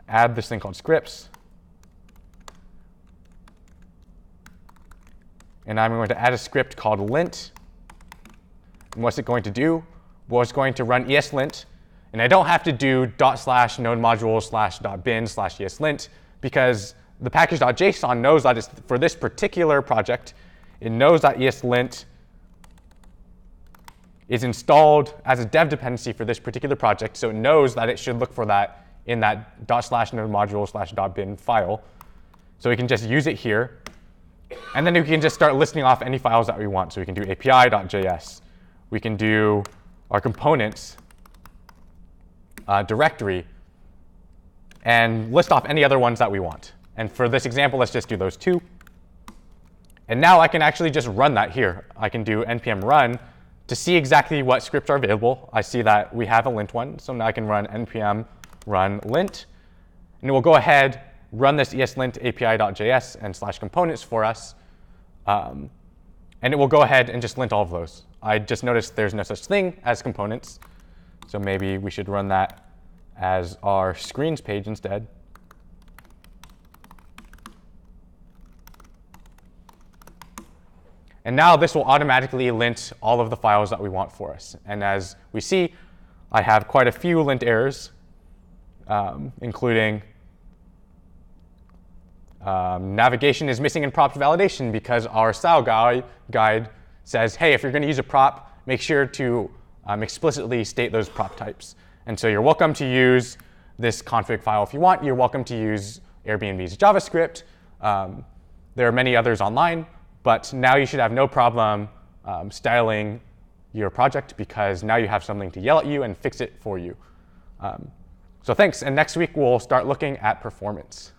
add this thing called scripts. And I'm going to add a script called lint. And what's it going to do? Well, it's going to run ESLint. And I don't have to do /node-module/.bin/ESLint because the package.json knows that it's for this particular project. It knows that ESLint is installed as a dev dependency for this particular project. So it knows that it should look for that in that /node-module/.bin file. So we can just use it here. And then we can just start listing off any files that we want. So we can do api.js. We can do our components directory and list off any other ones that we want. And for this example, let's just do those two. And now I can actually just run that here. I can do npm run to see exactly what scripts are available. I see that we have a lint one. So now I can run npm run lint. And it will go ahead, run this ESLint api.js and /components for us And it will go ahead and just lint all of those. I just noticed there's no such thing as components. So maybe we should run that as our screens page instead. And now this will automatically lint all of the files that we want for us. And as we see, I have quite a few lint errors, including navigation is missing in props validation because our style guide says, hey, if you're going to use a prop, make sure to explicitly state those prop types. And so you're welcome to use this config file if you want. You're welcome to use Airbnb's JavaScript. There are many others online. But now you should have no problem styling your project because now you have something to yell at you and fix it for you. So thanks. And next week, we'll start looking at performance.